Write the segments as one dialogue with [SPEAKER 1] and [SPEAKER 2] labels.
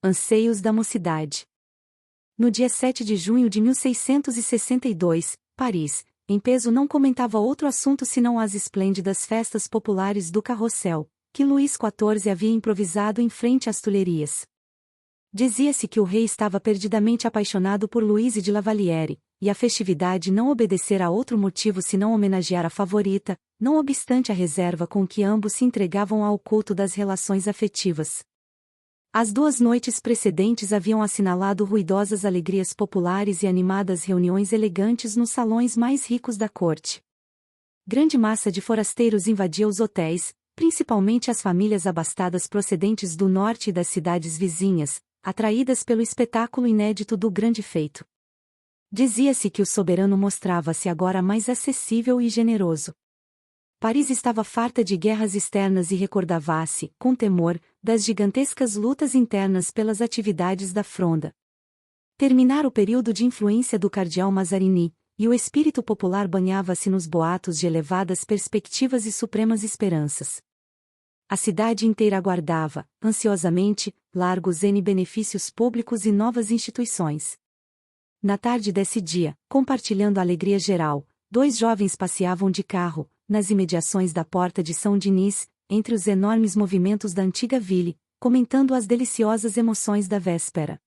[SPEAKER 1] Anseios da mocidade. No dia 7 de junho de 1662, Paris, em peso, não comentava outro assunto senão as esplêndidas festas populares do Carrossel, que Luís XIV havia improvisado em frente às Tulherias. Dizia-se que o rei estava perdidamente apaixonado por Louise de La Vallière, e a festividade não obedecera a outro motivo senão homenagear a favorita, não obstante a reserva com que ambos se entregavam ao culto das relações afetivas. As 2 noites precedentes haviam assinalado ruidosas alegrias populares e animadas reuniões elegantes nos salões mais ricos da corte. Grande massa de forasteiros invadia os hotéis, principalmente as famílias abastadas procedentes do norte e das cidades vizinhas, atraídas pelo espetáculo inédito do grande feito. Dizia-se que o soberano mostrava-se agora mais acessível e generoso. Paris estava farta de guerras externas e recordava-se, com temor, das gigantescas lutas internas pelas atividades da Fronda. Terminara o período de influência do cardeal Mazarini, e o espírito popular banhava-se nos boatos de elevadas perspectivas e supremas esperanças. A cidade inteira aguardava, ansiosamente, largos benefícios públicos e novas instituições. Na tarde desse dia, compartilhando a alegria geral, 2 jovens passeavam de carro, nas imediações da porta de Saint-Denis, entre os enormes movimentos da antiga ville, comentando as deliciosas emoções da véspera.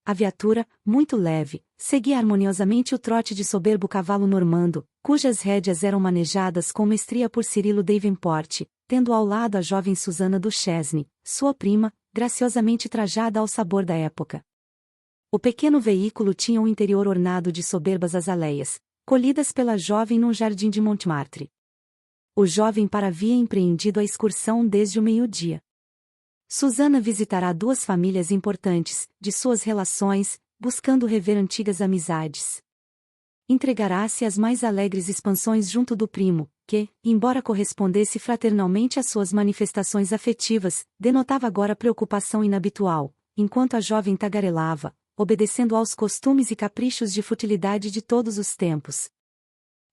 [SPEAKER 1] A viatura, muito leve, seguia harmoniosamente o trote de soberbo cavalo normando, cujas rédeas eram manejadas com mestria por Cirilo Davenport, tendo ao lado a jovem Susana Duchesne, sua prima, graciosamente trajada ao sabor da época. O pequeno veículo tinha um interior ornado de soberbas azaleias, colhidas pela jovem num jardim de Montmartre. O jovem para havia empreendido a excursão desde o meio-dia. Susana visitará 2 famílias importantes, de suas relações, buscando rever antigas amizades. Entregará-se às mais alegres expansões junto do primo, que, embora correspondesse fraternalmente às suas manifestações afetivas, denotava agora preocupação inabitual, enquanto a jovem tagarelava, obedecendo aos costumes e caprichos de futilidade de todos os tempos.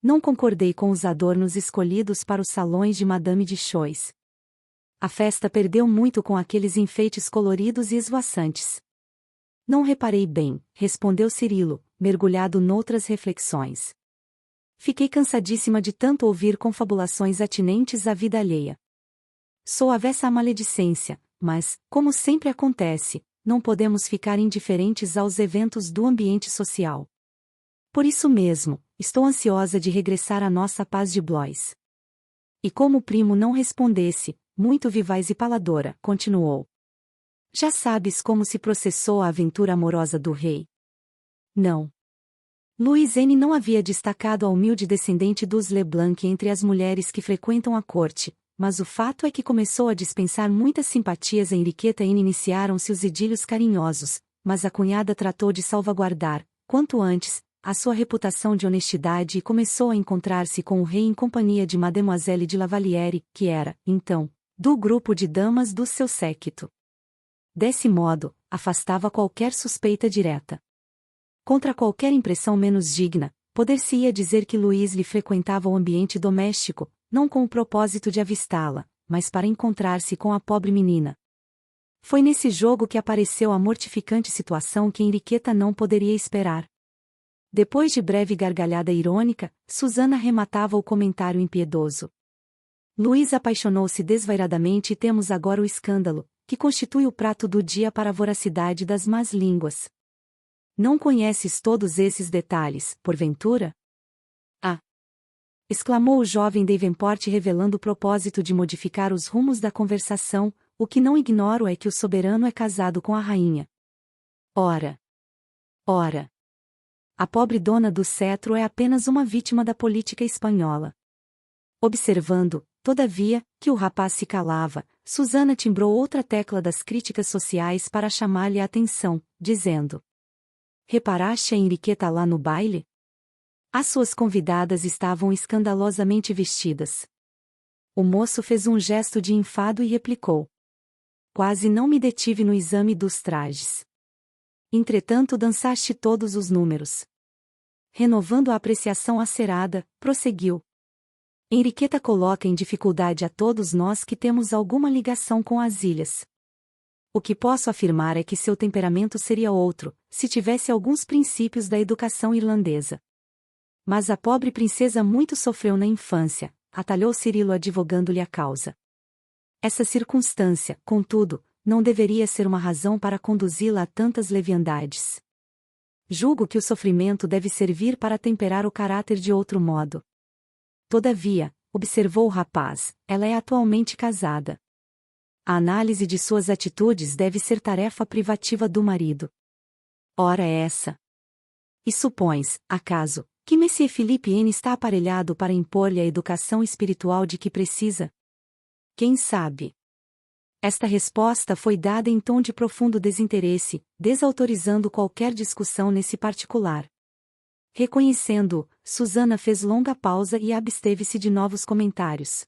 [SPEAKER 1] Não concordei com os adornos escolhidos para os salões de Madame de Choice. A festa perdeu muito com aqueles enfeites coloridos e esvoaçantes. Não reparei bem, respondeu Cirilo, mergulhado noutras reflexões. Fiquei cansadíssima de tanto ouvir confabulações atinentes à vida alheia. Sou avessa à maledicência, mas, como sempre acontece, não podemos ficar indiferentes aos eventos do ambiente social. Por isso mesmo, estou ansiosa de regressar à nossa paz de Blois. E como o primo não respondesse, muito vivaz e paladora, continuou. Já sabes como se processou a aventura amorosa do rei? Não. Louise não havia destacado a humilde descendente dos Leblanc entre as mulheres que frequentam a corte, mas o fato é que começou a dispensar muitas simpatias a Henriqueta e iniciaram-se os idílios carinhosos, mas a cunhada tratou de salvaguardar, quanto antes, a sua reputação de honestidade e começou a encontrar-se com o rei em companhia de Mademoiselle de La Vallière, que era, então, do grupo de damas do seu séquito. Desse modo, afastava qualquer suspeita direta. Contra qualquer impressão menos digna, poder-se-ia dizer que Louise lhe frequentava o ambiente doméstico, não com o propósito de avistá-la, mas para encontrar-se com a pobre menina. Foi nesse jogo que apareceu a mortificante situação que Henriqueta não poderia esperar. Depois de breve gargalhada irônica, Susana rematava o comentário impiedoso. Louise apaixonou-se desvairadamente e temos agora o escândalo, que constitui o prato do dia para a voracidade das más línguas. Não conheces todos esses detalhes, porventura? Ah! Exclamou o jovem Davenport revelando o propósito de modificar os rumos da conversação, o que não ignoro é que o soberano é casado com a rainha. Ora! Ora! A pobre dona do cetro é apenas uma vítima da política espanhola. Observando, todavia, que o rapaz se calava, Susana timbrou outra tecla das críticas sociais para chamar-lhe a atenção, dizendo: Reparaste a Henriqueta lá no baile? As suas convidadas estavam escandalosamente vestidas. O moço fez um gesto de enfado e replicou: Quase não me detive no exame dos trajes. Entretanto dançaste todos os números. Renovando a apreciação acerada, prosseguiu: Henriqueta coloca em dificuldade a todos nós que temos alguma ligação com as ilhas. O que posso afirmar é que seu temperamento seria outro, se tivesse alguns princípios da educação irlandesa. Mas a pobre princesa muito sofreu na infância, atalhou Cirilo advogando-lhe a causa. Essa circunstância, contudo, não deveria ser uma razão para conduzi-la a tantas leviandades. Julgo que o sofrimento deve servir para temperar o caráter de outro modo. Todavia, observou o rapaz, ela é atualmente casada. A análise de suas atitudes deve ser tarefa privativa do marido. Ora essa. E supões, acaso, que Monsieur Philippe N está aparelhado para impor-lhe a educação espiritual de que precisa? Quem sabe? Esta resposta foi dada em tom de profundo desinteresse, desautorizando qualquer discussão nesse particular. Reconhecendo-o, Susana fez longa pausa e absteve-se de novos comentários.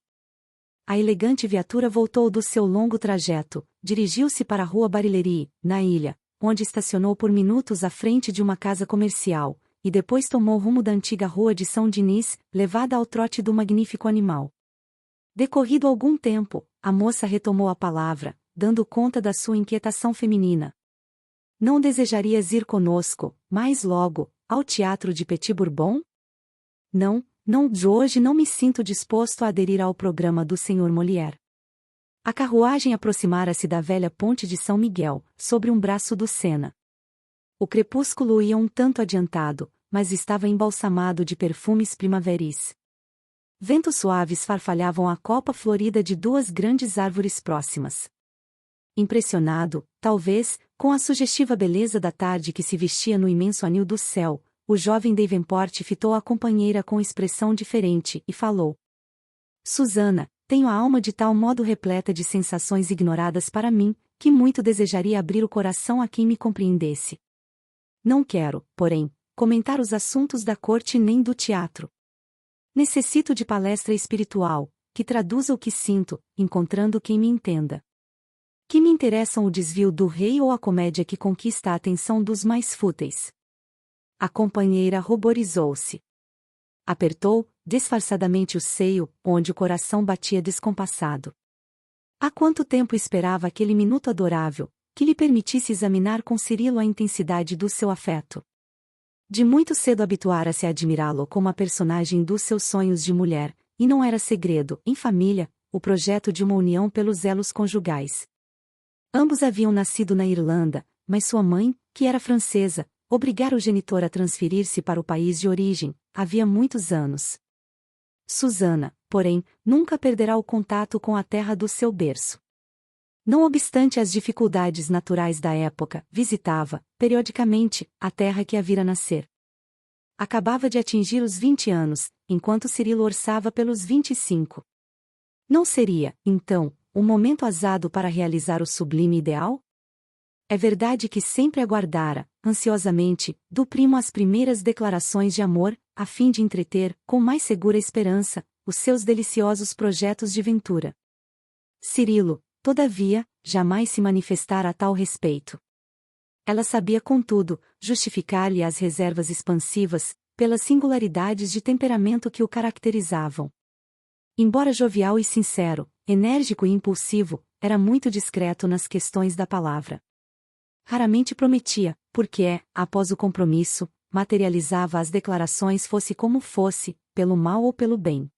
[SPEAKER 1] A elegante viatura voltou do seu longo trajeto, dirigiu-se para a rua Barillery, na ilha, onde estacionou por minutos à frente de uma casa comercial, e depois tomou rumo da antiga rua de São Denis, levada ao trote do magnífico animal. Decorrido algum tempo, a moça retomou a palavra, dando conta da sua inquietação feminina. Não desejarias ir conosco, mais logo, ao teatro de Petit Bourbon? Não, de hoje não me sinto disposto a aderir ao programa do Sr. Molière. A carruagem aproximara-se da velha ponte de São Miguel, sobre um braço do Sena. O crepúsculo ia um tanto adiantado, mas estava embalsamado de perfumes primaveris. Ventos suaves farfalhavam a copa florida de duas grandes árvores próximas. Impressionado, talvez, com a sugestiva beleza da tarde que se vestia no imenso anil do céu, o jovem Davenport fitou a companheira com expressão diferente e falou: Susana, tenho a alma de tal modo repleta de sensações ignoradas para mim, que muito desejaria abrir o coração a quem me compreendesse. Não quero, porém, comentar os assuntos da corte nem do teatro. Necessito de palestra espiritual, que traduza o que sinto, encontrando quem me entenda. Que me interessam o desvio do rei ou a comédia que conquista a atenção dos mais fúteis? A companheira ruborizou-se. Apertou, disfarçadamente o seio, onde o coração batia descompassado. Há quanto tempo esperava aquele minuto adorável, que lhe permitisse examinar com Cirilo a intensidade do seu afeto. De muito cedo habituara-se a admirá-lo como a personagem dos seus sonhos de mulher, e não era segredo, em família, o projeto de uma união pelos elos conjugais. Ambos haviam nascido na Irlanda, mas sua mãe, que era francesa, obrigara o genitor a transferir-se para o país de origem, havia muitos anos. Susana, porém, nunca perderá o contato com a terra do seu berço. Não obstante as dificuldades naturais da época, visitava, periodicamente, a terra que a vira nascer. Acabava de atingir os 20 anos, enquanto Cirilo orçava pelos 25. Não seria, então, um momento azado para realizar o sublime ideal? É verdade que sempre aguardara, ansiosamente, do primo as primeiras declarações de amor, a fim de entreter, com mais segura esperança, os seus deliciosos projetos de ventura. Cirilo, todavia, jamais se manifestara a tal respeito. Ela sabia, contudo, justificar-lhe as reservas expansivas, pelas singularidades de temperamento que o caracterizavam. Embora jovial e sincero, enérgico e impulsivo, era muito discreto nas questões da palavra. Raramente prometia, porque, após o compromisso, materializava as declarações fosse como fosse, pelo mal ou pelo bem.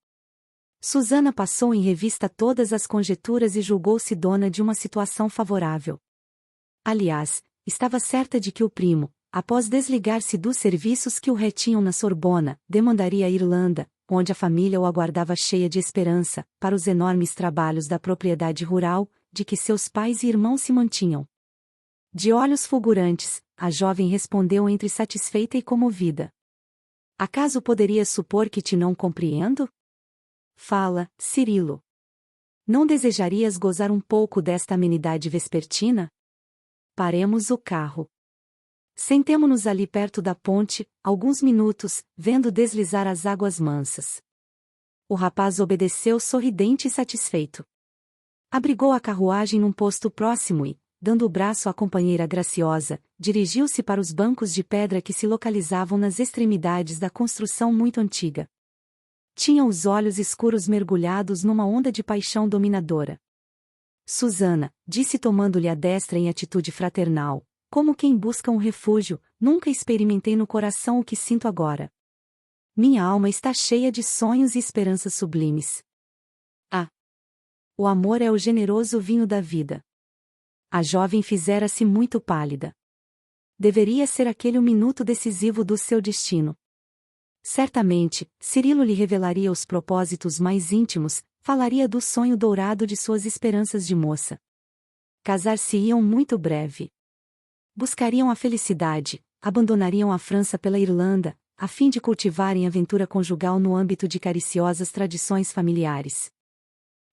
[SPEAKER 1] Susana passou em revista todas as conjecturas e julgou-se dona de uma situação favorável. Aliás, estava certa de que o primo, após desligar-se dos serviços que o retinham na Sorbona, demandaria a Irlanda, onde a família o aguardava cheia de esperança, para os enormes trabalhos da propriedade rural, de que seus pais e irmãos se mantinham. De olhos fulgurantes, a jovem respondeu entre satisfeita e comovida. Acaso poderias supor que te não compreendo? Fala, Cirilo. Não desejarias gozar um pouco desta amenidade vespertina? Paremos o carro. Sentemo-nos ali perto da ponte, alguns minutos, vendo deslizar as águas mansas. O rapaz obedeceu sorridente e satisfeito. Abrigou a carruagem num posto próximo e, dando o braço à companheira graciosa, dirigiu-se para os bancos de pedra que se localizavam nas extremidades da construção muito antiga. Tinha os olhos escuros mergulhados numa onda de paixão dominadora. Susana, disse tomando-lhe a destra em atitude fraternal, como quem busca um refúgio, nunca experimentei no coração o que sinto agora. Minha alma está cheia de sonhos e esperanças sublimes. Ah! O amor é o generoso vinho da vida. A jovem fizera-se muito pálida. Deveria ser aquele o minuto decisivo do seu destino. Certamente, Cirilo lhe revelaria os propósitos mais íntimos, falaria do sonho dourado de suas esperanças de moça. Casar-se-iam muito breve. Buscariam a felicidade, abandonariam a França pela Irlanda, a fim de cultivarem aventura conjugal no âmbito de cariciosas tradições familiares.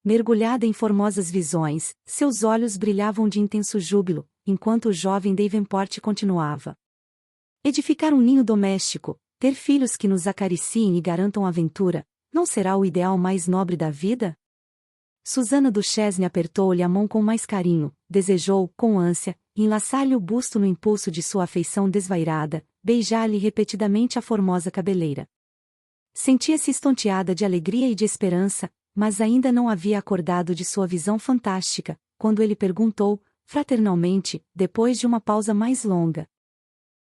[SPEAKER 1] Mergulhada em formosas visões, seus olhos brilhavam de intenso júbilo, enquanto o jovem Davenport continuava. Edificar um ninho doméstico, ter filhos que nos acariciem e garantam aventura, não será o ideal mais nobre da vida? Susana Duchesne apertou-lhe a mão com mais carinho, desejou, com ânsia, enlaçar-lhe o busto no impulso de sua afeição desvairada, beijar-lhe repetidamente a formosa cabeleira. Sentia-se estonteada de alegria e de esperança, mas ainda não havia acordado de sua visão fantástica, quando ele perguntou, fraternalmente, depois de uma pausa mais longa.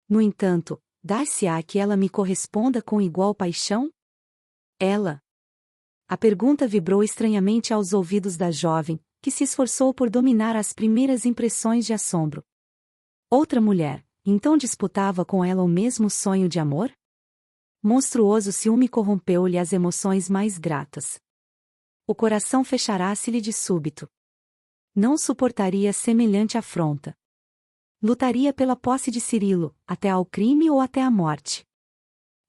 [SPEAKER 1] No entanto, dar-se-á que ela me corresponda com igual paixão? Ela? A pergunta vibrou estranhamente aos ouvidos da jovem, que se esforçou por dominar as primeiras impressões de assombro. Outra mulher, então disputava com ela o mesmo sonho de amor? Monstruoso ciúme corrompeu-lhe as emoções mais gratas. O coração fechará-se-lhe de súbito. Não suportaria semelhante afronta. Lutaria pela posse de Cirilo, até ao crime ou até à morte.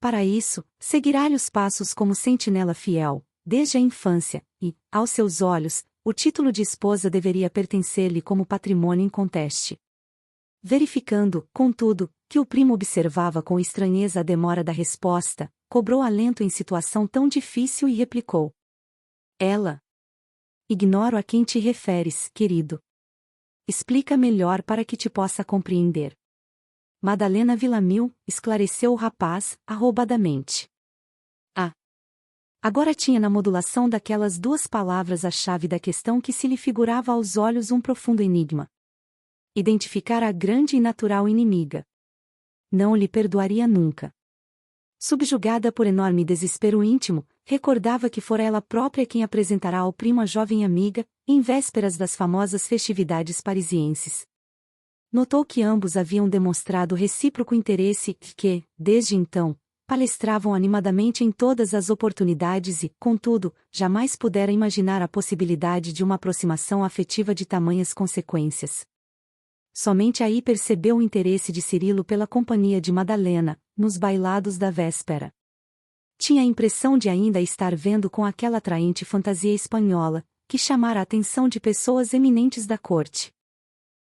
[SPEAKER 1] Para isso, seguirá-lhe os passos como sentinela fiel, desde a infância, e, aos seus olhos, o título de esposa deveria pertencer-lhe como patrimônio inconteste. Verificando, contudo, que o primo observava com estranheza a demora da resposta, cobrou alento em situação tão difícil e replicou. Ela? Ignoro a quem te referes, querido. Explica melhor para que te possa compreender. Madalena Villamil, esclareceu o rapaz, arroubadamente. Ah! Agora tinha na modulação daquelas duas palavras a chave da questão que se lhe figurava aos olhos um profundo enigma. Identificar a grande e natural inimiga. Não lhe perdoaria nunca. Subjugada por enorme desespero íntimo, recordava que fora ela própria quem apresentará ao primo a jovem amiga, em vésperas das famosas festividades parisienses. Notou que ambos haviam demonstrado recíproco interesse e que, desde então, palestravam animadamente em todas as oportunidades e, contudo, jamais pudera imaginar a possibilidade de uma aproximação afetiva de tamanhas consequências. Somente aí percebeu o interesse de Cirilo pela companhia de Madalena, nos bailados da véspera. Tinha a impressão de ainda estar vendo com aquela atraente fantasia espanhola, que chamara a atenção de pessoas eminentes da corte.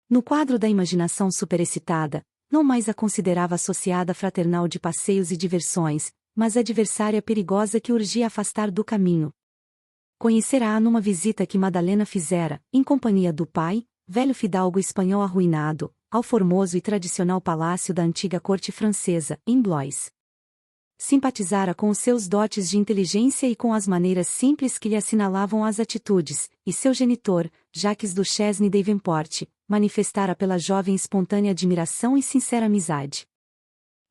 [SPEAKER 1] No quadro da imaginação superexcitada, não mais a considerava associada fraternal de passeios e diversões, mas adversária perigosa que urgia afastar do caminho. Conhecerá-a numa visita que Madalena fizera, em companhia do pai, velho fidalgo espanhol arruinado, ao formoso e tradicional palácio da antiga corte francesa, em Blois. Simpatizara com os seus dotes de inteligência e com as maneiras simples que lhe assinalavam as atitudes, e seu genitor, Jacques Duchesne Davenport, manifestara pela jovem espontânea admiração e sincera amizade.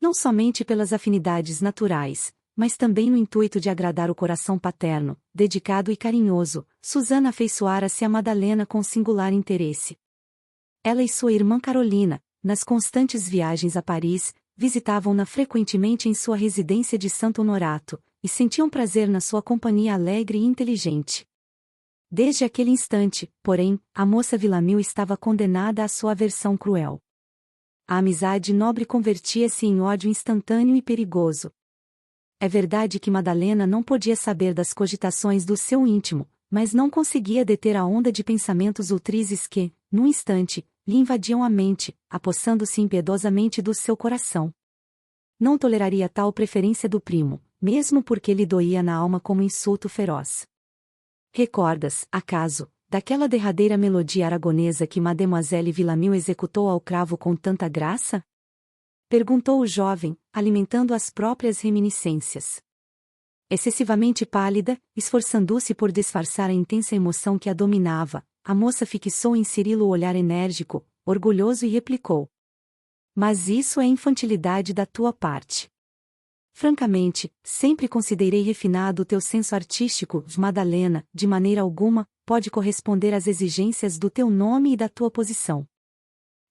[SPEAKER 1] Não somente pelas afinidades naturais, mas também no intuito de agradar o coração paterno, dedicado e carinhoso, Susana afeiçoara-se a Madalena com singular interesse. Ela e sua irmã Carolina, nas constantes viagens a Paris, visitavam-na frequentemente em sua residência de Santo Honorato, e sentiam prazer na sua companhia alegre e inteligente. Desde aquele instante, porém, a moça Villamil estava condenada à sua aversão cruel. A amizade nobre convertia-se em ódio instantâneo e perigoso. É verdade que Madalena não podia saber das cogitações do seu íntimo, mas não conseguia deter a onda de pensamentos ultrizes que, num instante, lhe invadiam a mente, apossando-se impiedosamente do seu coração. Não toleraria tal preferência do primo, mesmo porque lhe doía na alma como insulto feroz. Recordas, acaso, daquela derradeira melodia aragonesa que Mademoiselle Villamil executou ao cravo com tanta graça? Perguntou o jovem, alimentando as próprias reminiscências. Excessivamente pálida, esforçando-se por disfarçar a intensa emoção que a dominava, a moça fixou em Cirilo o olhar enérgico, orgulhoso e replicou: Mas isso é infantilidade da tua parte. Francamente, sempre considerei refinado o teu senso artístico, Madalena, de maneira alguma, pode corresponder às exigências do teu nome e da tua posição.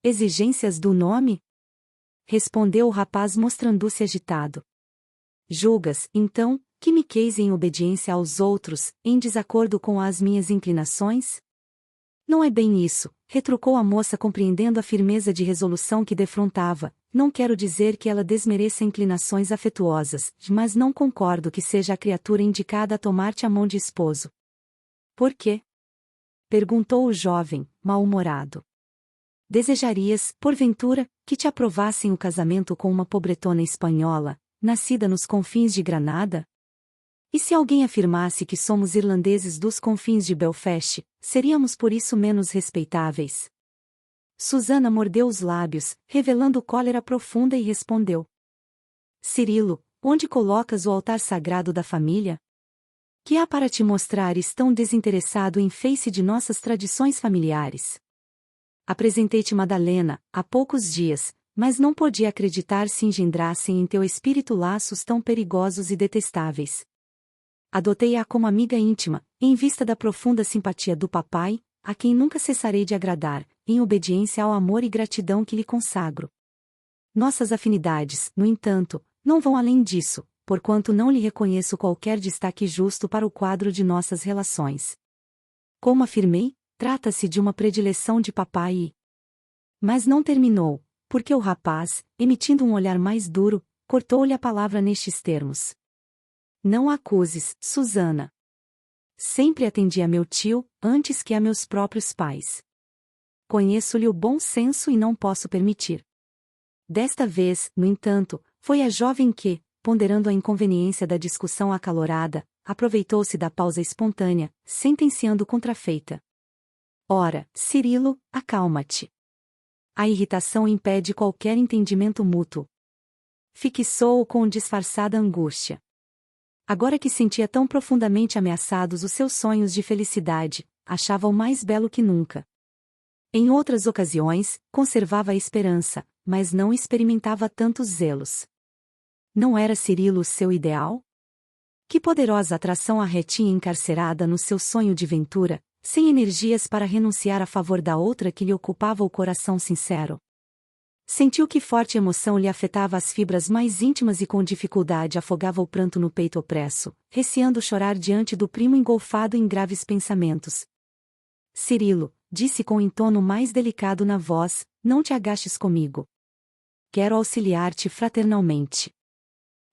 [SPEAKER 1] Exigências do nome? Respondeu o rapaz mostrando-se agitado. Julgas, então, que me queis em obediência aos outros, em desacordo com as minhas inclinações? Não é bem isso, retrucou a moça compreendendo a firmeza de resolução que defrontava. Não quero dizer que ela desmereça inclinações afetuosas, mas não concordo que seja a criatura indicada a tomar-te a mão de esposo. Por quê? Perguntou o jovem, mal-humorado. Desejarias, porventura, que te aprovassem o casamento com uma pobretona espanhola, nascida nos confins de Granada? E se alguém afirmasse que somos irlandeses dos confins de Belfast, seríamos por isso menos respeitáveis? Susana mordeu os lábios, revelando cólera profunda e respondeu: Cirilo, onde colocas o altar sagrado da família? Que há para te mostrares tão desinteressado em face de nossas tradições familiares? Apresentei-te Madalena, há poucos dias, mas não podia acreditar se engendrassem em teu espírito laços tão perigosos e detestáveis. Adotei-a como amiga íntima, em vista da profunda simpatia do papai, a quem nunca cessarei de agradar, em obediência ao amor e gratidão que lhe consagro. Nossas afinidades, no entanto, não vão além disso, porquanto não lhe reconheço qualquer destaque justo para o quadro de nossas relações. Como afirmei, trata-se de uma predileção de papai e... Mas não terminou, porque o rapaz, emitindo um olhar mais duro, cortou-lhe a palavra nestes termos: Não acuses, Susana. Sempre atendi a meu tio, antes que a meus próprios pais. Conheço-lhe o bom senso e não posso permitir. Desta vez, no entanto, foi a jovem que, ponderando a inconveniência da discussão acalorada, aproveitou-se da pausa espontânea, sentenciando contrafeita: Ora, Cirilo, acalma-te. A irritação impede qualquer entendimento mútuo. Fixou-o com disfarçada angústia. Agora que sentia tão profundamente ameaçados os seus sonhos de felicidade, achava-o mais belo que nunca. Em outras ocasiões, conservava a esperança, mas não experimentava tantos zelos. Não era Cirilo o seu ideal? Que poderosa atração a retinha encarcerada no seu sonho de ventura, sem energias para renunciar a favor da outra que lhe ocupava o coração sincero. Sentiu que forte emoção lhe afetava as fibras mais íntimas e com dificuldade afogava o pranto no peito opresso, receando chorar diante do primo engolfado em graves pensamentos. Cirilo, disse com entono mais delicado na voz, não te agaches comigo. Quero auxiliar-te fraternalmente.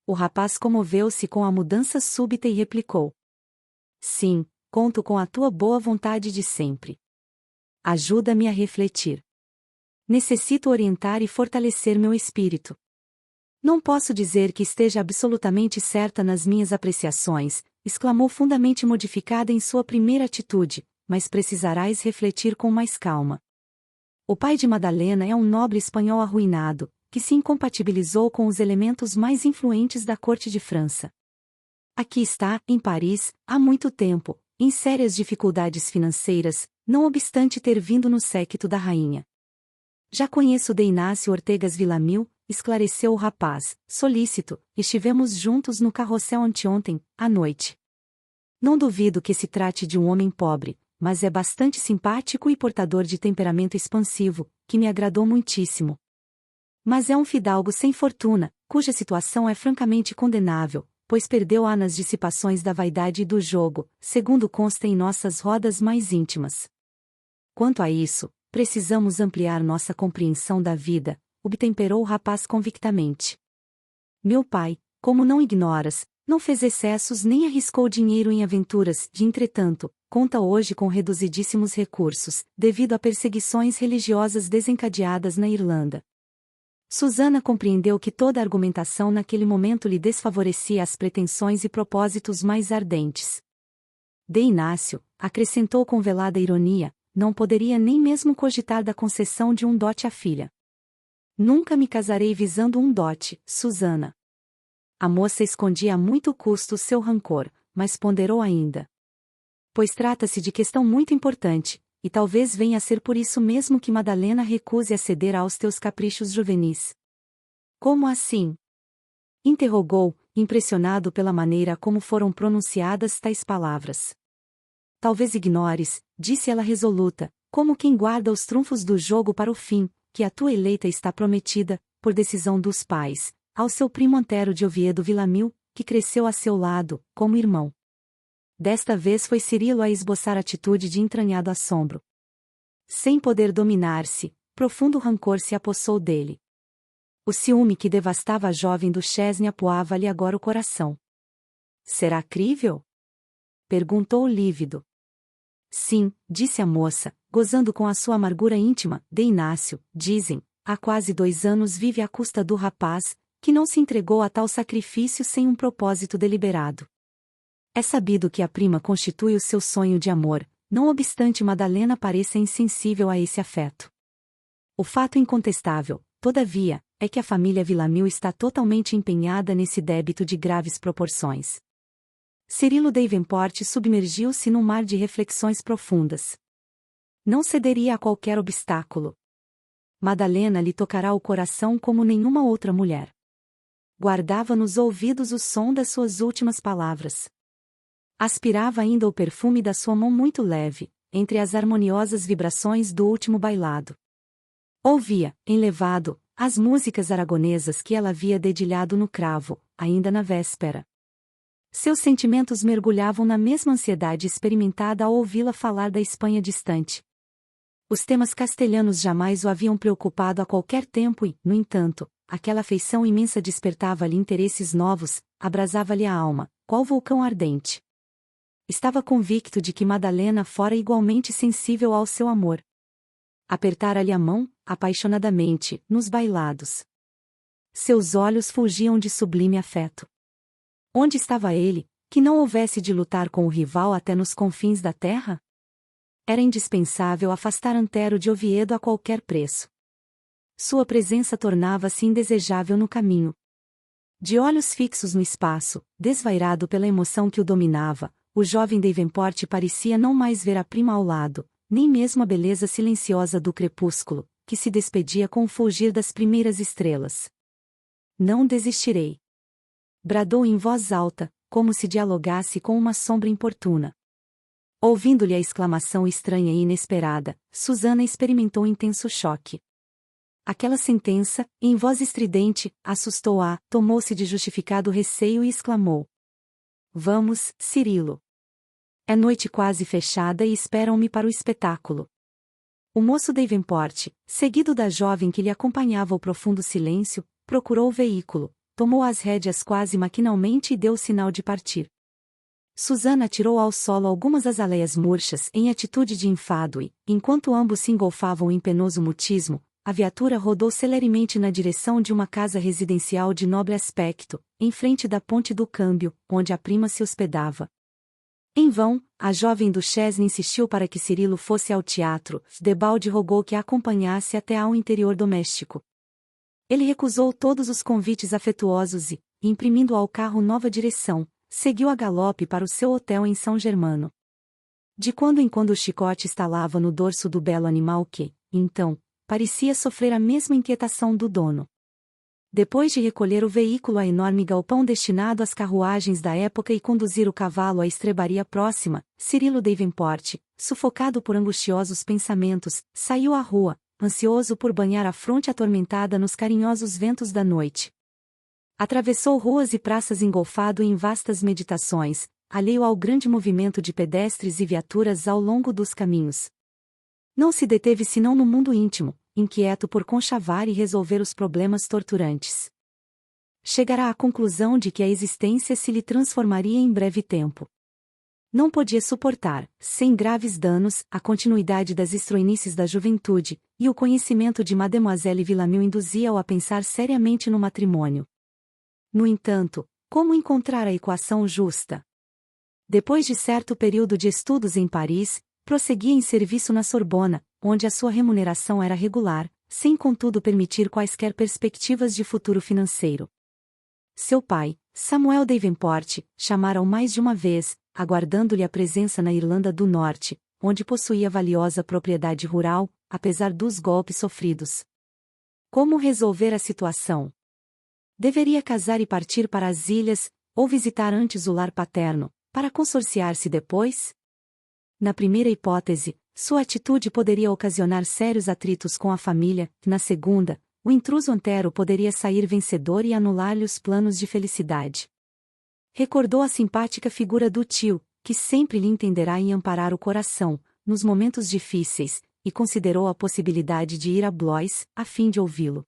[SPEAKER 1] O rapaz comoveu-se com a mudança súbita e replicou: Sim, conto com a tua boa vontade de sempre. Ajuda-me a refletir. Necessito orientar e fortalecer meu espírito. Não posso dizer que esteja absolutamente certa nas minhas apreciações, exclamou fundamente modificada em sua primeira atitude, mas precisarás refletir com mais calma. O pai de Madalena é um nobre espanhol arruinado, que se incompatibilizou com os elementos mais influentes da corte de França. Aqui está, em Paris, há muito tempo, em sérias dificuldades financeiras, não obstante ter vindo no séquito da rainha. Já conheço de Inácio Ortegas Villamil, esclareceu o rapaz, solícito, estivemos juntos no carrossel anteontem, à noite. Não duvido que se trate de um homem pobre, mas é bastante simpático e portador de temperamento expansivo, que me agradou muitíssimo. Mas é um fidalgo sem fortuna, cuja situação é francamente condenável, pois perdeu-a nas dissipações da vaidade e do jogo, segundo consta em nossas rodas mais íntimas. Quanto a isso, precisamos ampliar nossa compreensão da vida, obtemperou o rapaz convictamente. Meu pai, como não ignoras, não fez excessos nem arriscou dinheiro em aventuras, entretanto, conta hoje com reduzidíssimos recursos, devido a perseguições religiosas desencadeadas na Irlanda. Susana compreendeu que toda argumentação naquele momento lhe desfavorecia as pretensões e propósitos mais ardentes. De Inácio, acrescentou com velada ironia, não poderia nem mesmo cogitar da concessão de um dote à filha. Nunca me casarei visando um dote, Susana. A moça escondia a muito custo seu rancor, mas ponderou ainda. Pois trata-se de questão muito importante, e talvez venha a ser por isso mesmo que Madalena recuse a ceder aos teus caprichos juvenis. Como assim? Interrogou, impressionado pela maneira como foram pronunciadas tais palavras. Talvez ignores, disse ela resoluta, como quem guarda os trunfos do jogo para o fim, que a tua eleita está prometida, por decisão dos pais, ao seu primo Antero de Oviedo Villamil, que cresceu a seu lado, como irmão. Desta vez foi Cirilo a esboçar atitude de entranhado assombro. Sem poder dominar-se, profundo rancor se apossou dele. O ciúme que devastava a jovem do Chesney apoava-lhe agora o coração. Será crível? Perguntou lívido. Sim, disse a moça, gozando com a sua amargura íntima, de Inácio, dizem, há quase 2 anos vive à custa do rapaz, que não se entregou a tal sacrifício sem um propósito deliberado. É sabido que a prima constitui o seu sonho de amor, não obstante Madalena pareça insensível a esse afeto. O fato incontestável, todavia, é que a família Villamil está totalmente empenhada nesse débito de graves proporções. Cirilo Davenport submergiu-se num mar de reflexões profundas. Não cederia a qualquer obstáculo. Madalena lhe tocará o coração como nenhuma outra mulher. Guardava nos ouvidos o som das suas últimas palavras. Aspirava ainda o perfume da sua mão muito leve, entre as harmoniosas vibrações do último bailado. Ouvia, enlevado, as músicas aragonesas que ela havia dedilhado no cravo, ainda na véspera. Seus sentimentos mergulhavam na mesma ansiedade experimentada ao ouvi-la falar da Espanha distante. Os temas castelhanos jamais o haviam preocupado a qualquer tempo e, no entanto, aquela afeição imensa despertava-lhe interesses novos, abrasava-lhe a alma, qual vulcão ardente. Estava convicto de que Madalena fora igualmente sensível ao seu amor. Apertara-lhe a mão, apaixonadamente, nos bailados. Seus olhos fulgiam de sublime afeto. Onde estava ele, que não houvesse de lutar com o rival até nos confins da terra? Era indispensável afastar Antero de Oviedo a qualquer preço. Sua presença tornava-se indesejável no caminho. De olhos fixos no espaço, desvairado pela emoção que o dominava, o jovem Davenport parecia não mais ver a prima ao lado, nem mesmo a beleza silenciosa do crepúsculo, que se despedia com o fulgir das primeiras estrelas. Não desistirei. Bradou em voz alta, como se dialogasse com uma sombra importuna. Ouvindo-lhe a exclamação estranha e inesperada, Susana experimentou intenso choque. Aquela sentença, em voz estridente, assustou-a, tomou-se de justificado receio e exclamou: Vamos, Cirilo. É noite quase fechada e esperam-me para o espetáculo. O moço Davenport, seguido da jovem que lhe acompanhava o profundo silêncio, procurou o veículo, tomou as rédeas quase maquinalmente e deu o sinal de partir. Susana tirou ao solo algumas azaleias murchas em atitude de enfado e, enquanto ambos se engolfavam em penoso mutismo, a viatura rodou celeremente na direção de uma casa residencial de nobre aspecto, em frente da Ponte do Câmbio, onde a prima se hospedava. Em vão, a jovem do Chesney insistiu para que Cirilo fosse ao teatro, debalde rogou que a acompanhasse até ao interior doméstico. Ele recusou todos os convites afetuosos e, imprimindo ao carro nova direção, seguiu a galope para o seu hotel em São Germano. De quando em quando o chicote estalava no dorso do belo animal que, então, parecia sofrer a mesma inquietação do dono. Depois de recolher o veículo a enorme galpão destinado às carruagens da época e conduzir o cavalo à estrebaria próxima, Cirilo Davenport, sufocado por angustiosos pensamentos, saiu à rua, ansioso por banhar a fronte atormentada nos carinhosos ventos da noite. Atravessou ruas e praças engolfado em vastas meditações, alheio ao grande movimento de pedestres e viaturas ao longo dos caminhos. Não se deteve senão no mundo íntimo, inquieto por conchavar e resolver os problemas torturantes. Chegará à conclusão de que a existência se lhe transformaria em breve tempo. Não podia suportar, sem graves danos, a continuidade das estroinices da juventude, e o conhecimento de Mademoiselle Villamil induzia-o a pensar seriamente no matrimônio. No entanto, como encontrar a equação justa? Depois de certo período de estudos em Paris, prosseguia em serviço na Sorbona, onde a sua remuneração era regular, sem contudo permitir quaisquer perspectivas de futuro financeiro. Seu pai, Samuel Davenport, chamara-o mais de uma vez, aguardando-lhe a presença na Irlanda do Norte, onde possuía valiosa propriedade rural, apesar dos golpes sofridos. Como resolver a situação? Deveria casar e partir para as ilhas, ou visitar antes o lar paterno, para consorciar-se depois? Na primeira hipótese, sua atitude poderia ocasionar sérios atritos com a família, na segunda, o intruso Antero poderia sair vencedor e anular-lhe os planos de felicidade. Recordou a simpática figura do tio, que sempre lhe entenderá e amparar o coração, nos momentos difíceis, e considerou a possibilidade de ir a Blois, a fim de ouvi-lo.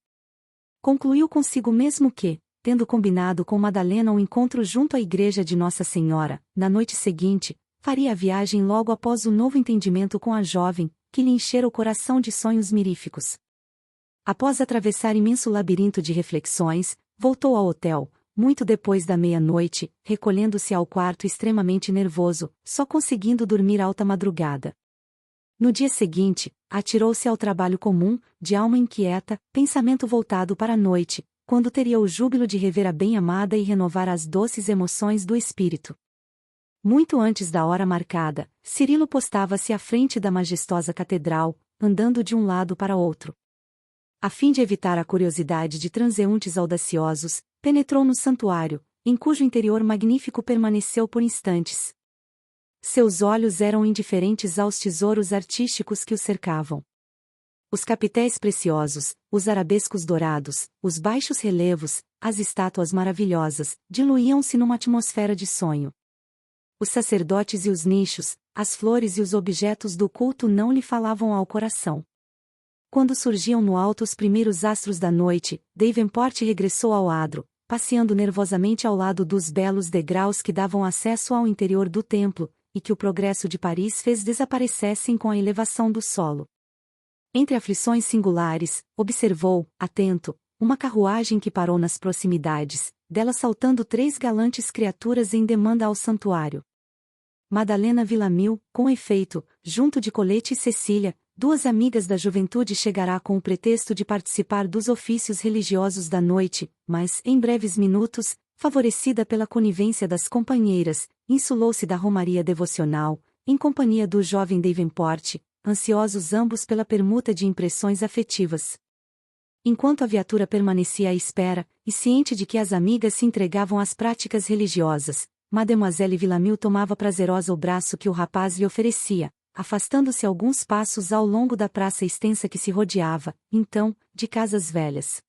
[SPEAKER 1] Concluiu consigo mesmo que, tendo combinado com Madalena um encontro junto à igreja de Nossa Senhora, na noite seguinte, faria a viagem logo após o novo entendimento com a jovem, que lhe enchera o coração de sonhos miríficos. Após atravessar imenso labirinto de reflexões, voltou ao hotel, muito depois da meia-noite, recolhendo-se ao quarto extremamente nervoso, só conseguindo dormir alta madrugada. No dia seguinte, atirou-se ao trabalho comum, de alma inquieta, pensamento voltado para a noite, quando teria o júbilo de rever a bem-amada e renovar as doces emoções do espírito. Muito antes da hora marcada, Cirilo postava-se à frente da majestosa catedral, andando de um lado para outro. A fim de evitar a curiosidade de transeuntes audaciosos, penetrou no santuário, em cujo interior magnífico permaneceu por instantes. Seus olhos eram indiferentes aos tesouros artísticos que o cercavam. Os capitéis preciosos, os arabescos dourados, os baixos relevos, as estátuas maravilhosas, diluíam-se numa atmosfera de sonho. Os sacerdotes e os nichos, as flores e os objetos do culto não lhe falavam ao coração. Quando surgiam no alto os primeiros astros da noite, Davenport regressou ao adro, passeando nervosamente ao lado dos belos degraus que davam acesso ao interior do templo, e que o progresso de Paris fez desaparecessem com a elevação do solo. Entre aflições singulares, observou, atento, uma carruagem que parou nas proximidades, dela saltando 3 galantes criaturas em demanda ao santuário. Madalena Villamil, com efeito, junto de Colette e Cecília, 2 amigas da juventude, chegará com o pretexto de participar dos ofícios religiosos da noite, mas, em breves minutos, favorecida pela conivência das companheiras, insulou-se da romaria devocional, em companhia do jovem Davenport, ansiosos ambos pela permuta de impressões afetivas. Enquanto a viatura permanecia à espera, e ciente de que as amigas se entregavam às práticas religiosas, Mademoiselle Villamil tomava prazerosa o braço que o rapaz lhe oferecia, afastando-se alguns passos ao longo da praça extensa que se rodeava, então, de casas velhas.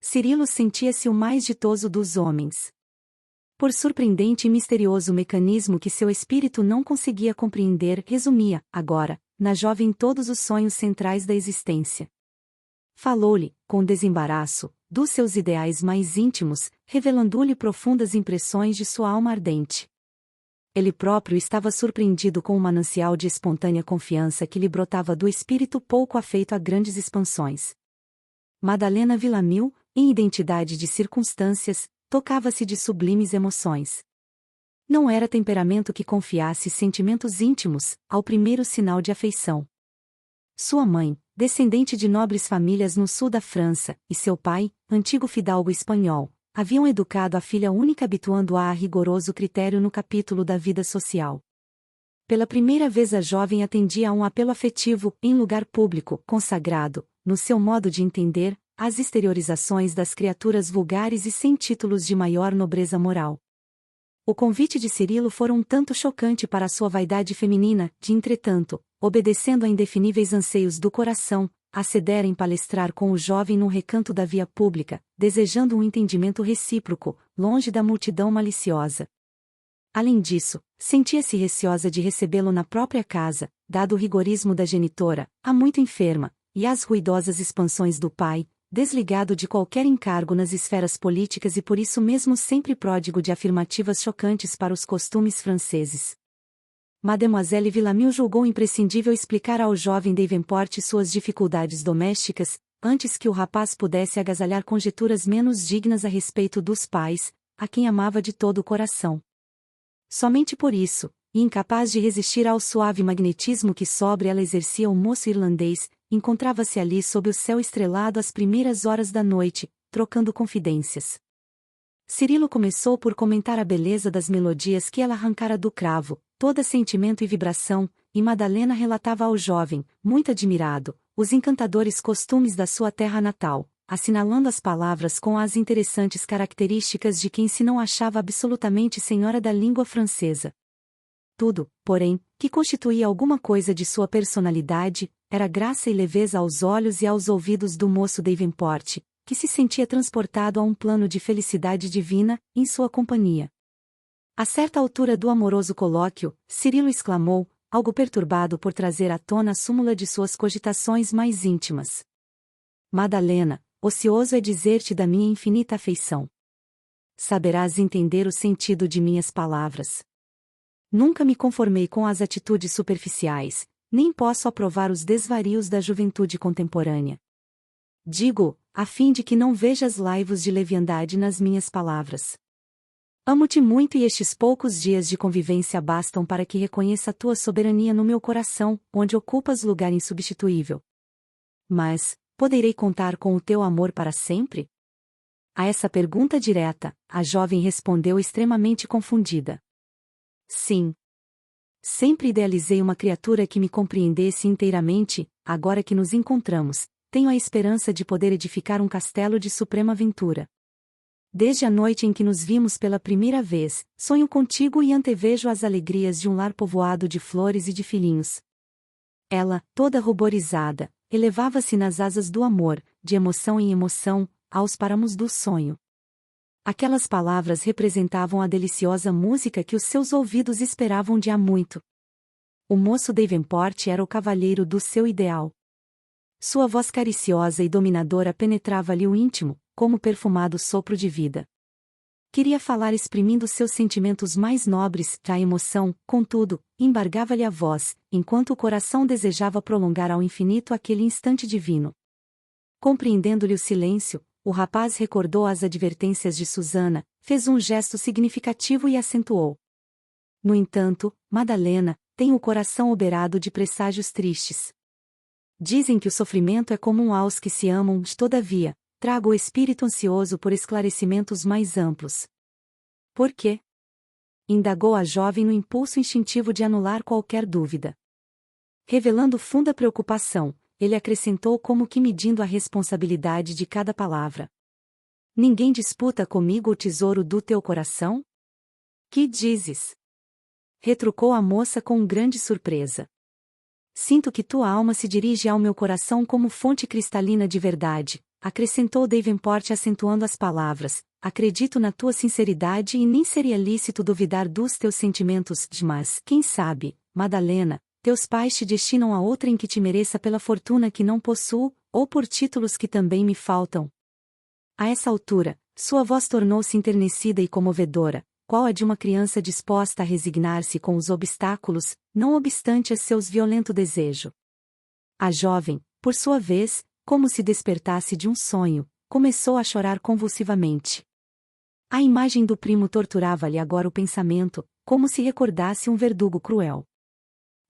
[SPEAKER 1] Cirilo sentia-se o mais ditoso dos homens. Por surpreendente e misterioso mecanismo que seu espírito não conseguia compreender, resumia, agora, na jovem todos os sonhos centrais da existência. Falou-lhe, com desembaraço, dos seus ideais mais íntimos, revelando-lhe profundas impressões de sua alma ardente. Ele próprio estava surpreendido com um manancial de espontânea confiança que lhe brotava do espírito pouco afeito a grandes expansões. Madalena Villamil, em identidade de circunstâncias, tocava-se de sublimes emoções. Não era temperamento que confiasse sentimentos íntimos, ao primeiro sinal de afeição. Sua mãe, descendente de nobres famílias no sul da França, e seu pai, antigo fidalgo espanhol, haviam educado a filha única habituando-a a rigoroso critério no capítulo da vida social. Pela primeira vez a jovem atendia a um apelo afetivo, em lugar público, consagrado, no seu modo de entender, às exteriorizações das criaturas vulgares e sem títulos de maior nobreza moral. O convite de Cirilo fora um tanto chocante para a sua vaidade feminina, de entretanto, obedecendo a indefiníveis anseios do coração, acedera em palestrar com o jovem num recanto da via pública, desejando um entendimento recíproco, longe da multidão maliciosa. Além disso, sentia-se receosa de recebê-lo na própria casa, dado o rigorismo da genitora, há muito enferma, e as ruidosas expansões do pai, desligado de qualquer encargo nas esferas políticas e por isso mesmo sempre pródigo de afirmativas chocantes para os costumes franceses. Mademoiselle Villamil julgou imprescindível explicar ao jovem Davenport suas dificuldades domésticas, antes que o rapaz pudesse agasalhar conjecturas menos dignas a respeito dos pais, a quem amava de todo o coração. Somente por isso, e incapaz de resistir ao suave magnetismo que sobre ela exercia o moço irlandês, encontrava-se ali sob o céu estrelado às primeiras horas da noite, trocando confidências. Cirilo começou por comentar a beleza das melodias que ela arrancara do cravo, toda sentimento e vibração, e Madalena relatava ao jovem, muito admirado, os encantadores costumes da sua terra natal, assinalando as palavras com as interessantes características de quem se não achava absolutamente senhora da língua francesa. Tudo, porém, que constituía alguma coisa de sua personalidade, era graça e leveza aos olhos e aos ouvidos do moço Davenport, que se sentia transportado a um plano de felicidade divina, em sua companhia. A certa altura do amoroso colóquio, Cirilo exclamou, algo perturbado por trazer à tona a súmula de suas cogitações mais íntimas. Madalena, ocioso é dizer-te da minha infinita afeição. Saberás entender o sentido de minhas palavras. Nunca me conformei com as atitudes superficiais, nem posso aprovar os desvarios da juventude contemporânea. Digo, a fim de que não vejas laivos de leviandade nas minhas palavras. Amo-te muito e estes poucos dias de convivência bastam para que reconheça a tua soberania no meu coração, onde ocupas lugar insubstituível. Mas, poderei contar com o teu amor para sempre? A essa pergunta direta, a jovem respondeu extremamente confundida. Sim. Sempre idealizei uma criatura que me compreendesse inteiramente, agora que nos encontramos, tenho a esperança de poder edificar um castelo de suprema ventura. Desde a noite em que nos vimos pela primeira vez, sonho contigo e antevejo as alegrias de um lar povoado de flores e de filhinhos. Ela, toda ruborizada, elevava-se nas asas do amor, de emoção em emoção, aos páramos do sonho. Aquelas palavras representavam a deliciosa música que os seus ouvidos esperavam de há muito. O moço Davenport era o cavalheiro do seu ideal. Sua voz cariciosa e dominadora penetrava-lhe o íntimo, como perfumado sopro de vida. Queria falar exprimindo seus sentimentos mais nobres, a emoção, contudo, embargava-lhe a voz, enquanto o coração desejava prolongar ao infinito aquele instante divino. Compreendendo-lhe o silêncio, o rapaz recordou as advertências de Susana, fez um gesto significativo e acentuou. No entanto, Madalena, tem o coração oberado de presságios tristes. Dizem que o sofrimento é comum aos que se amam, todavia, trago o espírito ansioso por esclarecimentos mais amplos. Por quê? Indagou a jovem no impulso instintivo de anular qualquer dúvida. Revelando funda preocupação, ele acrescentou como que medindo a responsabilidade de cada palavra. Ninguém disputa comigo o tesouro do teu coração? Que dizes? Retrucou a moça com grande surpresa. Sinto que tua alma se dirige ao meu coração como fonte cristalina de verdade, acrescentou Davenport acentuando as palavras. Acredito na tua sinceridade e nem seria lícito duvidar dos teus sentimentos, mas, quem sabe, Madalena, teus pais te destinam a outra em que te mereça pela fortuna que não possuo, ou por títulos que também me faltam. A essa altura, sua voz tornou-se enternecida e comovedora, qual a de uma criança disposta a resignar-se com os obstáculos, não obstante a seus violento desejo. A jovem, por sua vez, como se despertasse de um sonho, começou a chorar convulsivamente. A imagem do primo torturava-lhe agora o pensamento, como se recordasse um verdugo cruel.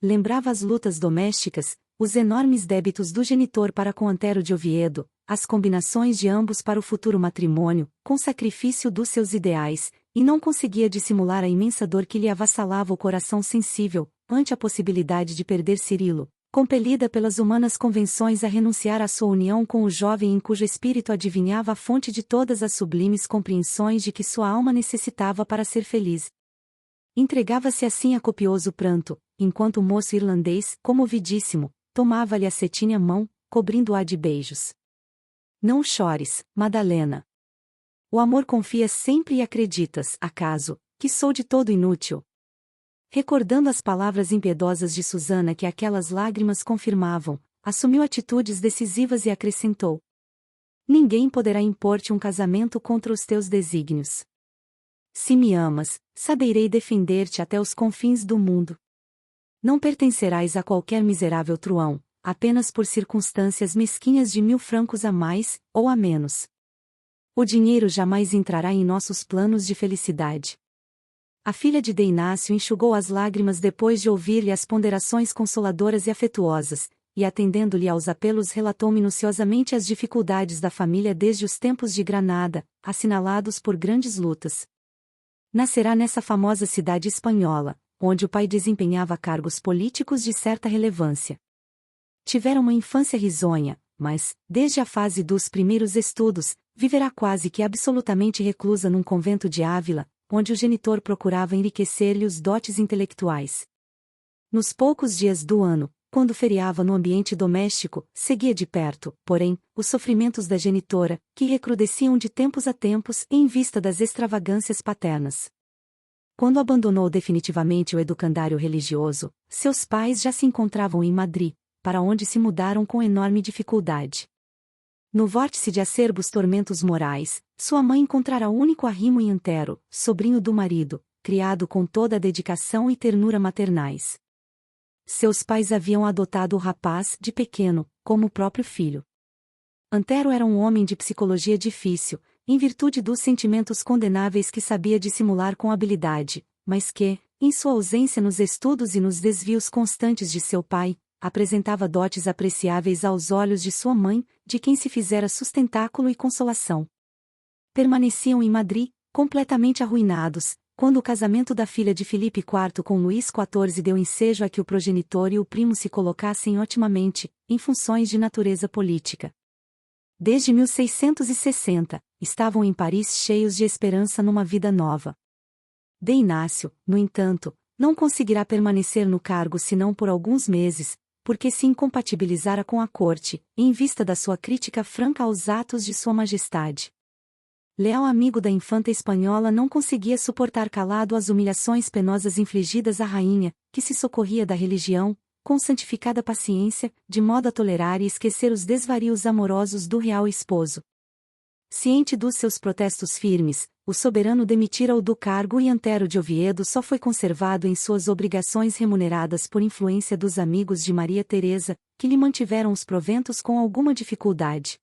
[SPEAKER 1] Lembrava as lutas domésticas, os enormes débitos do genitor para com Antero de Oviedo, as combinações de ambos para o futuro matrimônio, com sacrifício dos seus ideais, e não conseguia dissimular a imensa dor que lhe avassalava o coração sensível, ante a possibilidade de perder Cirilo, compelida pelas humanas convenções a renunciar à sua união com o jovem em cujo espírito adivinhava a fonte de todas as sublimes compreensões de que sua alma necessitava para ser feliz. Entregava-se assim a copioso pranto, enquanto o moço irlandês, comovidíssimo, tomava-lhe a cetinha mão, cobrindo-a de beijos. Não chores, Madalena. O amor confia sempre e acreditas, acaso, que sou de todo inútil? Recordando as palavras impiedosas de Susana que aquelas lágrimas confirmavam, assumiu atitudes decisivas e acrescentou: ninguém poderá impor-te um casamento contra os teus desígnios. Se me amas, saberei defender-te até os confins do mundo. Não pertencerás a qualquer miserável truão, apenas por circunstâncias mesquinhas de 1000 francos a mais, ou a menos. O dinheiro jamais entrará em nossos planos de felicidade. A filha de Inácio enxugou as lágrimas depois de ouvir-lhe as ponderações consoladoras e afetuosas, e atendendo-lhe aos apelos relatou minuciosamente as dificuldades da família desde os tempos de Granada, assinalados por grandes lutas. Nascerá nessa famosa cidade espanhola, onde o pai desempenhava cargos políticos de certa relevância. Tivera uma infância risonha, mas, desde a fase dos primeiros estudos, viverá quase que absolutamente reclusa num convento de Ávila, onde o genitor procurava enriquecer-lhe os dotes intelectuais. Nos poucos dias do ano, quando feriava no ambiente doméstico, seguia de perto, porém, os sofrimentos da genitora, que recrudesciam de tempos a tempos em vista das extravagâncias paternas. Quando abandonou definitivamente o educandário religioso, seus pais já se encontravam em Madrid, para onde se mudaram com enorme dificuldade. No vórtice de acerbos tormentos morais, sua mãe encontrara o único arrimo em Antero, sobrinho do marido, criado com toda a dedicação e ternura maternais. Seus pais haviam adotado o rapaz, de pequeno, como o próprio filho. Antero era um homem de psicologia difícil, em virtude dos sentimentos condenáveis que sabia dissimular com habilidade, mas que, em sua ausência nos estudos e nos desvios constantes de seu pai, apresentava dotes apreciáveis aos olhos de sua mãe, de quem se fizera sustentáculo e consolação. Permaneciam em Madrid, completamente arruinados, quando o casamento da filha de Filipe IV com Luís XIV deu ensejo a que o progenitor e o primo se colocassem otimamente, em funções de natureza política. Desde 1660, estavam em Paris cheios de esperança numa vida nova. De Inácio, no entanto, não conseguirá permanecer no cargo senão por alguns meses, porque se incompatibilizara com a corte, em vista da sua crítica franca aos atos de Sua Majestade. Leal amigo da infanta espanhola, não conseguia suportar calado as humilhações penosas infligidas à rainha, que se socorria da religião, com santificada paciência, de modo a tolerar e esquecer os desvarios amorosos do real esposo. Ciente dos seus protestos firmes, o soberano demitira-o do cargo e Antero de Oviedo só foi conservado em suas obrigações remuneradas por influência dos amigos de Maria Teresa, que lhe mantiveram os proventos com alguma dificuldade.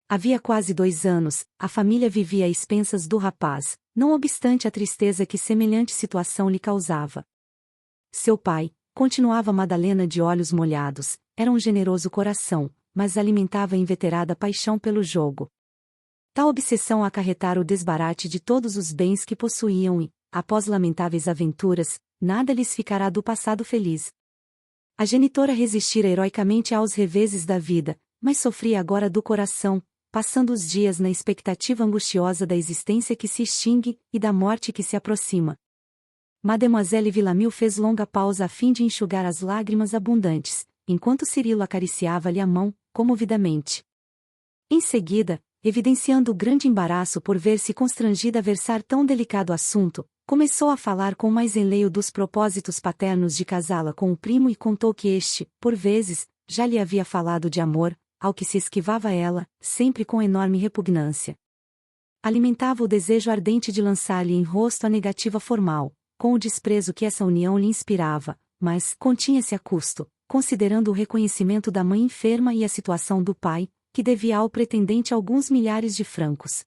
[SPEAKER 1] Havia quase 2 anos, a família vivia a expensas do rapaz, não obstante a tristeza que semelhante situação lhe causava. Seu pai, continuava Madalena de olhos molhados, era um generoso coração, mas alimentava inveterada paixão pelo jogo. Tal obsessão acarretara o desbarate de todos os bens que possuíam e, após lamentáveis aventuras, nada lhes ficará do passado feliz. A genitora resistira heroicamente aos reveses da vida, mas sofria agora do coração, passando os dias na expectativa angustiosa da existência que se extingue e da morte que se aproxima. Mademoiselle Villamil fez longa pausa a fim de enxugar as lágrimas abundantes, enquanto Cirilo acariciava-lhe a mão, comovidamente. Em seguida, evidenciando grande embaraço por ver-se constrangida a versar tão delicado assunto, começou a falar com mais enleio dos propósitos paternos de casá-la com o primo e contou que este, por vezes, já lhe havia falado de amor, ao que se esquivava ela, sempre com enorme repugnância. Alimentava o desejo ardente de lançar-lhe em rosto a negativa formal, com o desprezo que essa união lhe inspirava, mas continha-se a custo, considerando o reconhecimento da mãe enferma e a situação do pai, que devia ao pretendente alguns milhares de francos.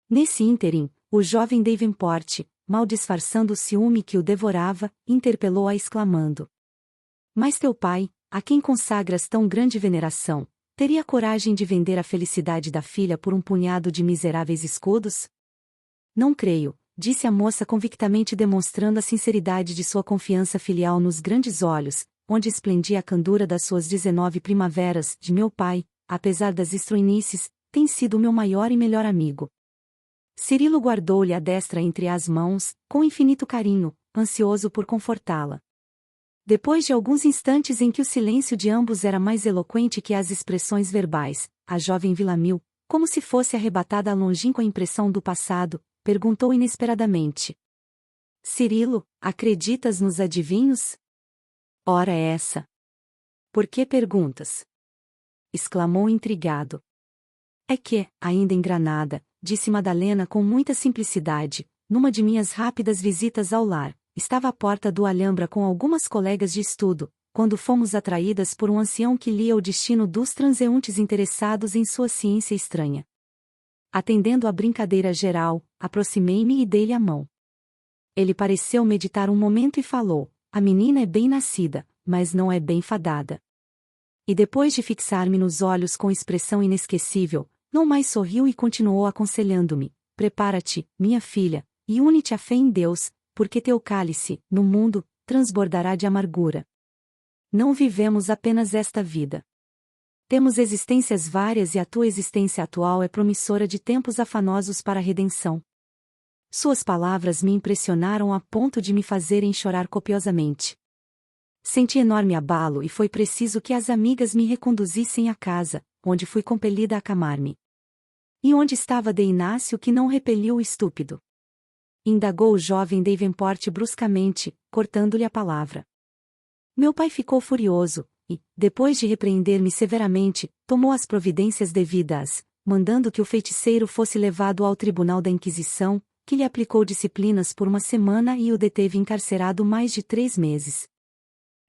[SPEAKER 1] Nesse ínterim, o jovem Davenport, mal disfarçando o ciúme que o devorava, interpelou-a exclamando: "Mas teu pai, a quem consagras tão grande veneração, teria coragem de vender a felicidade da filha por um punhado de miseráveis escudos?" "Não creio", disse a moça convictamente, demonstrando a sinceridade de sua confiança filial nos grandes olhos, onde esplendia a candura das suas 19 primaveras. "De meu pai, apesar das estranhices, tem sido o meu maior e melhor amigo." Cirilo guardou-lhe a destra entre as mãos, com infinito carinho, ansioso por confortá-la. Depois de alguns instantes em que o silêncio de ambos era mais eloquente que as expressões verbais, a jovem Villamil, como se fosse arrebatada à longínqua impressão do passado, perguntou inesperadamente: "Cirilo, acreditas nos adivinhos?" "Ora essa! Por que perguntas?" exclamou intrigado. "É que, ainda em Granada", disse Madalena com muita simplicidade, "numa de minhas rápidas visitas ao lar, estava à porta do Alhambra com algumas colegas de estudo, quando fomos atraídas por um ancião que lia o destino dos transeuntes interessados em sua ciência estranha. Atendendo à brincadeira geral, aproximei-me e dei-lhe a mão. Ele pareceu meditar um momento e falou: "A menina é bem nascida, mas não é bem fadada." E depois de fixar-me nos olhos com expressão inesquecível, não mais sorriu e continuou aconselhando-me: "Prepara-te, minha filha, e une-te à fé em Deus, porque teu cálice, no mundo, transbordará de amargura. Não vivemos apenas esta vida. Temos existências várias e a tua existência atual é promissora de tempos afanosos para a redenção. Suas palavras me impressionaram a ponto de me fazerem chorar copiosamente. Senti enorme abalo e foi preciso que as amigas me reconduzissem à casa, onde fui compelida a acamar-me. E onde estava de Inácio que não repeliu o estúpido? Indagou o jovem Davenport bruscamente, cortando-lhe a palavra. Meu pai ficou furioso, e, depois de repreender-me severamente, tomou as providências devidas, mandando que o feiticeiro fosse levado ao tribunal da Inquisição, que lhe aplicou disciplinas por uma semana e o deteve encarcerado mais de 3 meses.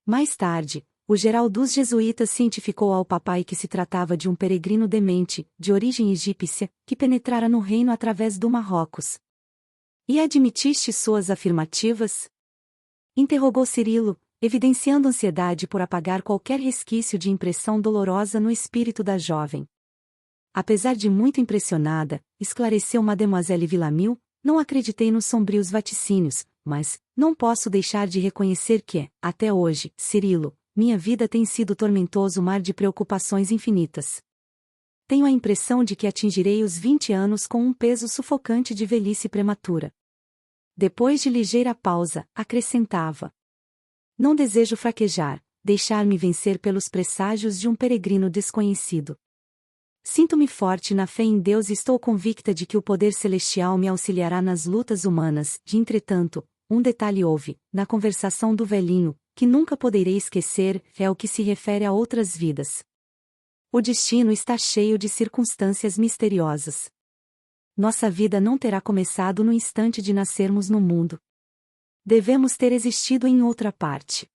[SPEAKER 1] Mais tarde, o geral dos jesuítas cientificou ao papai que se tratava de um peregrino demente, de origem egípcia, que penetrara no reino através do Marrocos. E admitiste suas afirmativas? Interrogou Cirilo, evidenciando ansiedade por apagar qualquer resquício de impressão dolorosa no espírito da jovem. Apesar de muito impressionada, esclareceu Mademoiselle Villamil, não acreditei nos sombrios vaticínios, mas não posso deixar de reconhecer que, até hoje, Cirilo, minha vida tem sido tormentoso mar de preocupações infinitas. Tenho a impressão de que atingirei os 20 anos com um peso sufocante de velhice prematura. Depois de ligeira pausa, acrescentava: não desejo fraquejar, deixar-me vencer pelos presságios de um peregrino desconhecido. Sinto-me forte na fé em Deus e estou convicta de que o poder celestial me auxiliará nas lutas humanas. Entretanto, um detalhe houve, na conversação do velhinho, que nunca poderei esquecer, é o que se refere a outras vidas. O destino está cheio de circunstâncias misteriosas. Nossa vida não terá começado no instante de nascermos no mundo. Devemos ter existido em outra parte.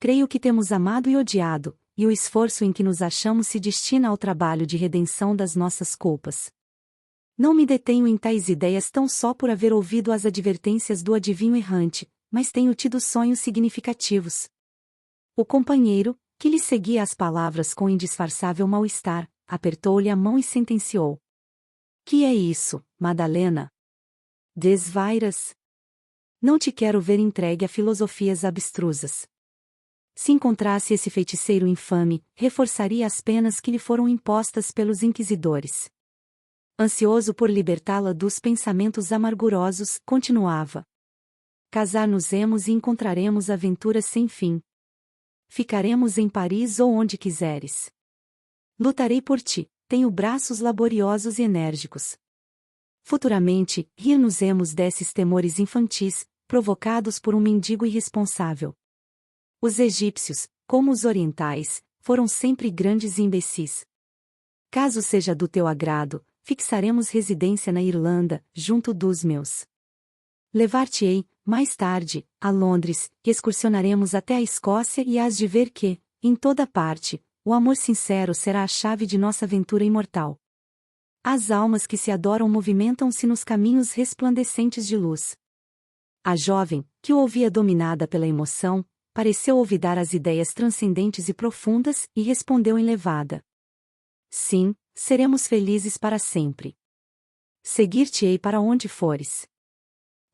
[SPEAKER 1] Creio que temos amado e odiado, e o esforço em que nos achamos se destina ao trabalho de redenção das nossas culpas. Não me detenho em tais ideias tão só por haver ouvido as advertências do adivinho errante, mas tenho tido sonhos significativos. O companheiro, que lhe seguia as palavras com indisfarçável mal-estar, apertou-lhe a mão e sentenciou: que é isso, Madalena? Desvairas? Não te quero ver entregue a filosofias abstrusas. Se encontrasse esse feiticeiro infame, reforçaria as penas que lhe foram impostas pelos inquisidores. Ansioso por libertá-la dos pensamentos amargurosos, continuava: casar-nos-emos e encontraremos aventuras sem fim. Ficaremos em Paris ou onde quiseres. Lutarei por ti, tenho braços laboriosos e enérgicos. Futuramente, rir-nos-emos desses temores infantis, provocados por um mendigo irresponsável. Os egípcios, como os orientais, foram sempre grandes imbecis. Caso seja do teu agrado, fixaremos residência na Irlanda, junto dos meus. Levar-te-ei, mais tarde, a Londres, e excursionaremos até a Escócia e hás de ver que, em toda parte, o amor sincero será a chave de nossa aventura imortal. As almas que se adoram movimentam-se nos caminhos resplandecentes de luz. A jovem, que o ouvia dominada pela emoção, pareceu olvidar as ideias transcendentes e profundas e respondeu enlevada: sim, seremos felizes para sempre. Seguir-te-ei para onde fores.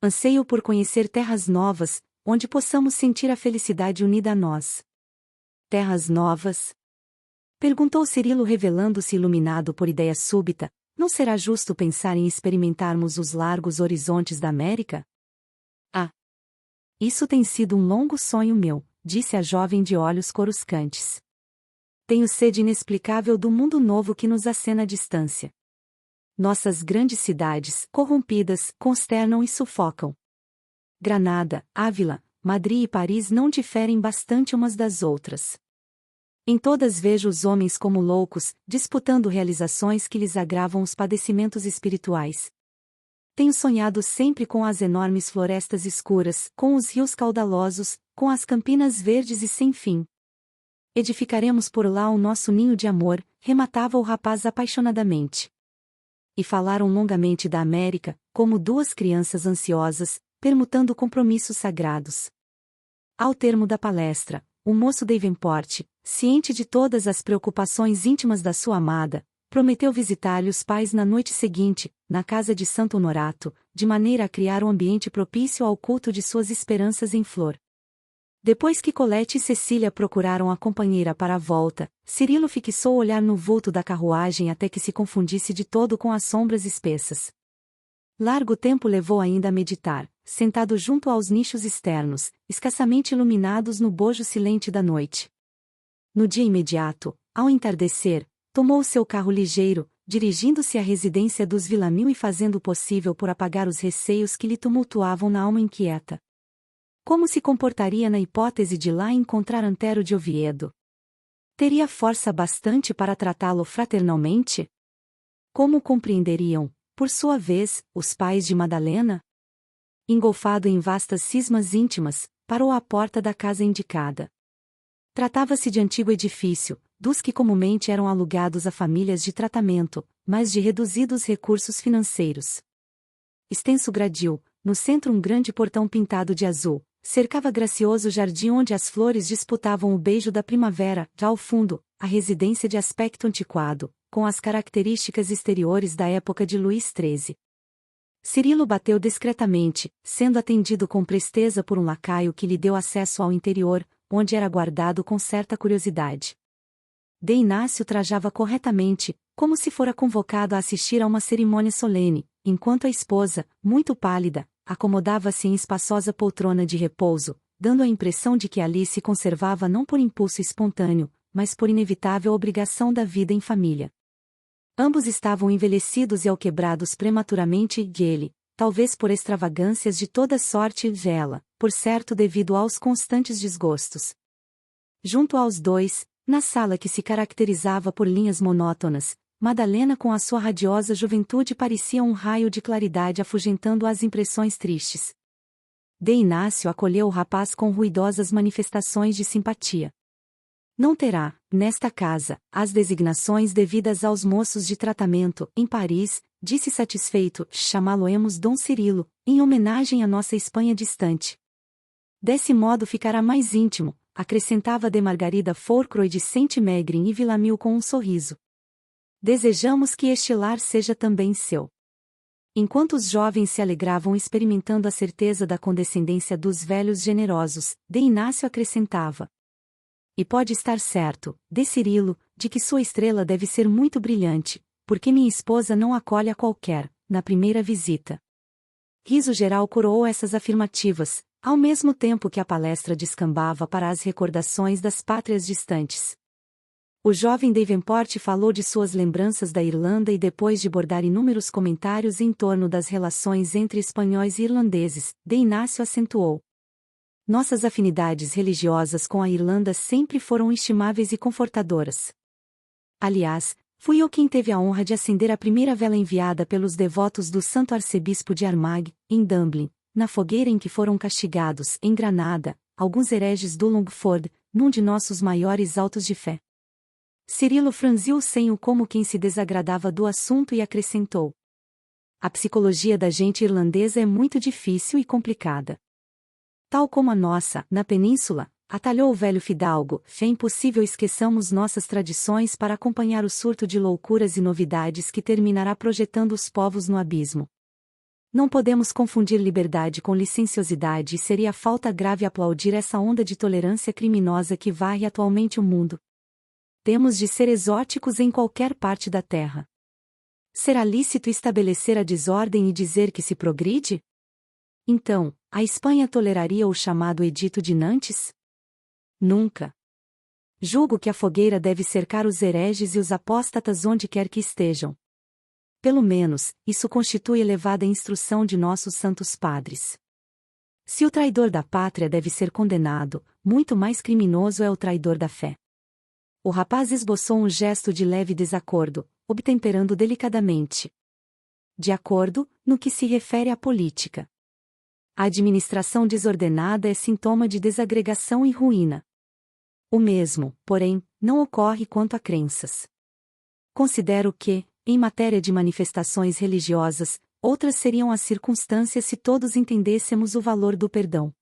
[SPEAKER 1] Anseio por conhecer terras novas, onde possamos sentir a felicidade unida a nós. Terras novas? Perguntou Cirilo, revelando-se iluminado por ideia súbita. Não será justo pensar em experimentarmos os largos horizontes da América? Ah! Isso tem sido um longo sonho meu, disse a jovem de olhos coruscantes. Tenho sede inexplicável do mundo novo que nos acena à distância. Nossas grandes cidades, corrompidas, consternam e sufocam. Granada, Ávila, Madrid e Paris não diferem bastante umas das outras. Em todas vejo os homens como loucos, disputando realizações que lhes agravam os padecimentos espirituais. Tenho sonhado sempre com as enormes florestas escuras, com os rios caudalosos, com as campinas verdes e sem fim. Edificaremos por lá o nosso ninho de amor, rematava o rapaz apaixonadamente. E falaram longamente da América, como duas crianças ansiosas, permutando compromissos sagrados. Ao termo da palestra, o moço Davenport, ciente de todas as preocupações íntimas da sua amada, prometeu visitar-lhe os pais na noite seguinte, na casa de Santo Honorato, de maneira a criar um ambiente propício ao culto de suas esperanças em flor. Depois que Colette e Cecília procuraram a companheira para a volta, Cirilo fixou o olhar no vulto da carruagem até que se confundisse de todo com as sombras espessas. Largo tempo levou ainda a meditar, sentado junto aos nichos externos, escassamente iluminados no bojo silente da noite. No dia imediato, ao entardecer, tomou o seu carro ligeiro, dirigindo-se à residência dos Villamil e fazendo o possível por apagar os receios que lhe tumultuavam na alma inquieta. Como se comportaria na hipótese de lá encontrar Antero de Oviedo? Teria força bastante para tratá-lo fraternalmente? Como compreenderiam, por sua vez, os pais de Madalena? Engolfado em vastas cismas íntimas, parou à porta da casa indicada. Tratava-se de antigo edifício, dos que comumente eram alugados a famílias de tratamento, mas de reduzidos recursos financeiros. Extenso gradil, no centro um grande portão pintado de azul, cercava gracioso jardim onde as flores disputavam o beijo da primavera. Já ao fundo, a residência de aspecto antiquado, com as características exteriores da época de Luís XIII. Cirilo bateu discretamente, sendo atendido com presteza por um lacaio que lhe deu acesso ao interior, onde era guardado com certa curiosidade. De Inácio trajava corretamente, como se fora convocado a assistir a uma cerimônia solene, enquanto a esposa, muito pálida, acomodava-se em espaçosa poltrona de repouso, dando a impressão de que ali se conservava não por impulso espontâneo, mas por inevitável obrigação da vida em família. Ambos estavam envelhecidos e alquebrados prematuramente e ele, talvez por extravagâncias de toda sorte e ela, por certo devido aos constantes desgostos. Junto aos dois, na sala que se caracterizava por linhas monótonas, Madalena com a sua radiosa juventude parecia um raio de claridade afugentando as impressões tristes. De Inácio acolheu o rapaz com ruidosas manifestações de simpatia. Não terá, nesta casa, as designações devidas aos moços de tratamento, em Paris, disse satisfeito, chamá-lo-emos Dom Cirilo, em homenagem à nossa Espanha distante. Desse modo ficará mais íntimo, acrescentava de Margarida Fourcroy de Saint-Megrin e Villamil com um sorriso. Desejamos que este lar seja também seu. Enquanto os jovens se alegravam experimentando a certeza da condescendência dos velhos generosos, de Inácio acrescentava. E pode estar certo, de Cirilo, de que sua estrela deve ser muito brilhante, porque minha esposa não acolhe a qualquer, na primeira visita. Riso geral coroou essas afirmativas, ao mesmo tempo que a palestra descambava para as recordações das pátrias distantes. O jovem Davenport falou de suas lembranças da Irlanda e depois de bordar inúmeros comentários em torno das relações entre espanhóis e irlandeses, de Inácio acentuou. Nossas afinidades religiosas com a Irlanda sempre foram estimáveis e confortadoras. Aliás, fui eu quem teve a honra de acender a primeira vela enviada pelos devotos do Santo Arcebispo de Armagh, em Dublin, na fogueira em que foram castigados, em Granada, alguns hereges do Longford, num de nossos maiores autos de fé. Cirilo franziu o senho como quem se desagradava do assunto e acrescentou. A psicologia da gente irlandesa é muito difícil e complicada. Tal como a nossa, na península, atalhou o velho fidalgo, é impossível esqueçamos nossas tradições para acompanhar o surto de loucuras e novidades que terminará projetando os povos no abismo. Não podemos confundir liberdade com licenciosidade e seria falta grave aplaudir essa onda de tolerância criminosa que varre atualmente o mundo. Temos de ser exóticos em qualquer parte da terra. Será lícito estabelecer a desordem e dizer que se progride? Então, a Espanha toleraria o chamado Edito de Nantes? Nunca. Julgo que a fogueira deve cercar os hereges e os apóstatas onde quer que estejam. Pelo menos, isso constitui elevada instrução de nossos santos padres. Se o traidor da pátria deve ser condenado, muito mais criminoso é o traidor da fé. O rapaz esboçou um gesto de leve desacordo, obtemperando delicadamente. De acordo, no que se refere à política. A administração desordenada é sintoma de desagregação e ruína. O mesmo, porém, não ocorre quanto a crenças. Considero que, em matéria de manifestações religiosas, outras seriam as circunstâncias se todos entendêssemos o valor do perdão.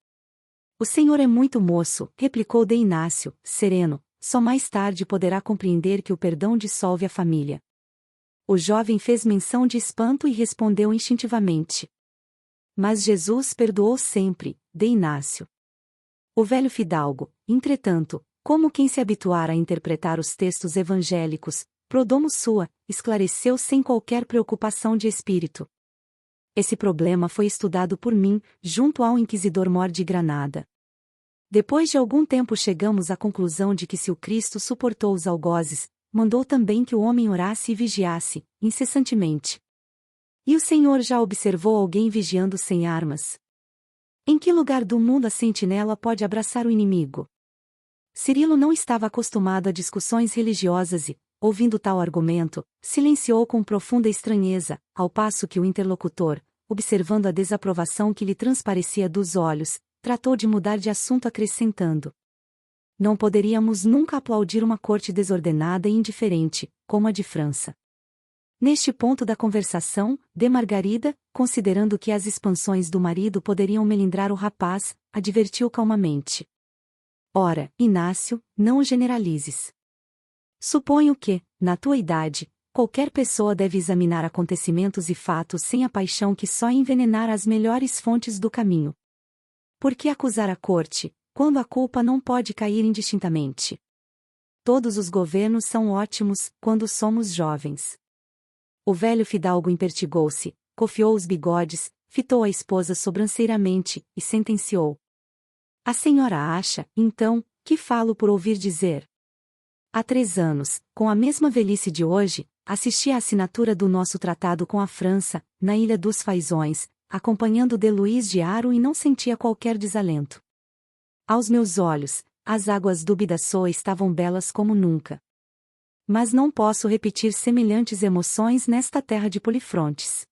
[SPEAKER 1] O senhor é muito moço, replicou de Inácio, sereno, só mais tarde poderá compreender que o perdão dissolve a família. O jovem fez menção de espanto e respondeu instintivamente. Mas Jesus perdoou sempre, de Inácio. O velho fidalgo, entretanto, como quem se habituara a interpretar os textos evangélicos, prodromo sua, esclareceu sem qualquer preocupação de espírito. Esse problema foi estudado por mim, junto ao inquisidor Mor de Granada. Depois de algum tempo chegamos à conclusão de que se o Cristo suportou os algozes, mandou também que o homem orasse e vigiasse, incessantemente. E o Senhor já observou alguém vigiando sem armas? Em que lugar do mundo a sentinela pode abraçar o inimigo? Cirilo não estava acostumado a discussões religiosas e, ouvindo tal argumento, silenciou com profunda estranheza, ao passo que o interlocutor, observando a desaprovação que lhe transparecia dos olhos, tratou de mudar de assunto acrescentando: não poderíamos nunca aplaudir uma corte desordenada e indiferente, como a de França. Neste ponto da conversação, de Margarida, considerando que as expansões do marido poderiam melindrar o rapaz, advertiu calmamente: ora, Inácio, não o generalizes. Suponho que, na tua idade, qualquer pessoa deve examinar acontecimentos e fatos sem a paixão que só envenenar as melhores fontes do caminho. Por que acusar a corte, quando a culpa não pode cair indistintamente? Todos os governos são ótimos, quando somos jovens. O velho fidalgo impertigou-se, cofiou os bigodes, fitou a esposa sobranceiramente, e sentenciou: a senhora acha, então, que falo por ouvir dizer? Há 3 anos, com a mesma velhice de hoje, assisti à assinatura do nosso tratado com a França, na Ilha dos Faisões, acompanhando de Luís de Haro e não sentia qualquer desalento. Aos meus olhos, as águas do Bidaçô estavam belas como nunca. Mas não posso repetir semelhantes emoções nesta terra de polifrontes.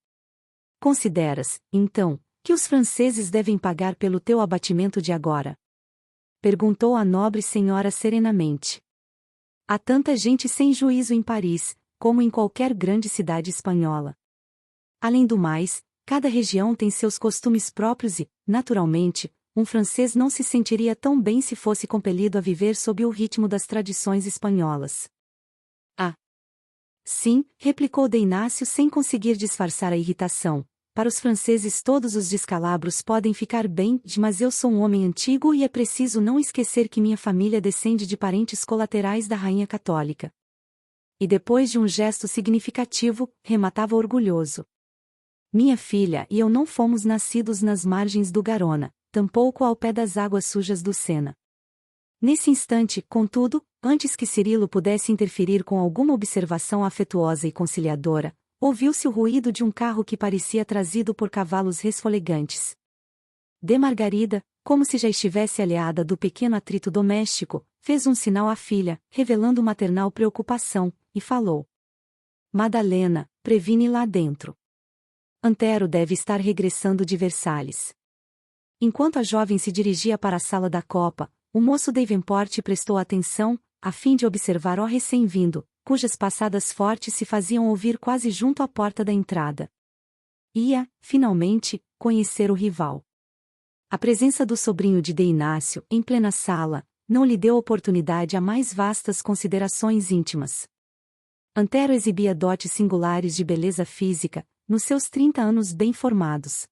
[SPEAKER 1] Consideras, então, que os franceses devem pagar pelo teu abatimento de agora? Perguntou a nobre senhora serenamente. Há tanta gente sem juízo em Paris, como em qualquer grande cidade espanhola. Além do mais, cada região tem seus costumes próprios e, naturalmente, um francês não se sentiria tão bem se fosse compelido a viver sob o ritmo das tradições espanholas. Ah! Sim, replicou de Inácio sem conseguir disfarçar a irritação. Para os franceses todos os descalabros podem ficar bem, mas eu sou um homem antigo e é preciso não esquecer que minha família descende de parentes colaterais da rainha católica. E depois de um gesto significativo, rematava orgulhoso: minha filha e eu não fomos nascidos nas margens do Garona, tampouco ao pé das águas sujas do Sena. Nesse instante, contudo, antes que Cirilo pudesse interferir com alguma observação afetuosa e conciliadora, ouviu-se o ruído de um carro que parecia trazido por cavalos resfolegantes. De Margarida, como se já estivesse aliada do pequeno atrito doméstico, fez um sinal à filha, revelando maternal preocupação, e falou: Madalena, previne lá dentro. Antero deve estar regressando de Versalhes. Enquanto a jovem se dirigia para a sala da copa, o moço Davenport prestou atenção, a fim de observar o recém-vindo, cujas passadas fortes se faziam ouvir quase junto à porta da entrada. Ia, finalmente, conhecer o rival. A presença do sobrinho de Inácio, em plena sala, não lhe deu oportunidade a mais vastas considerações íntimas. Antero exibia dotes singulares de beleza física, nos seus 30 anos bem formados.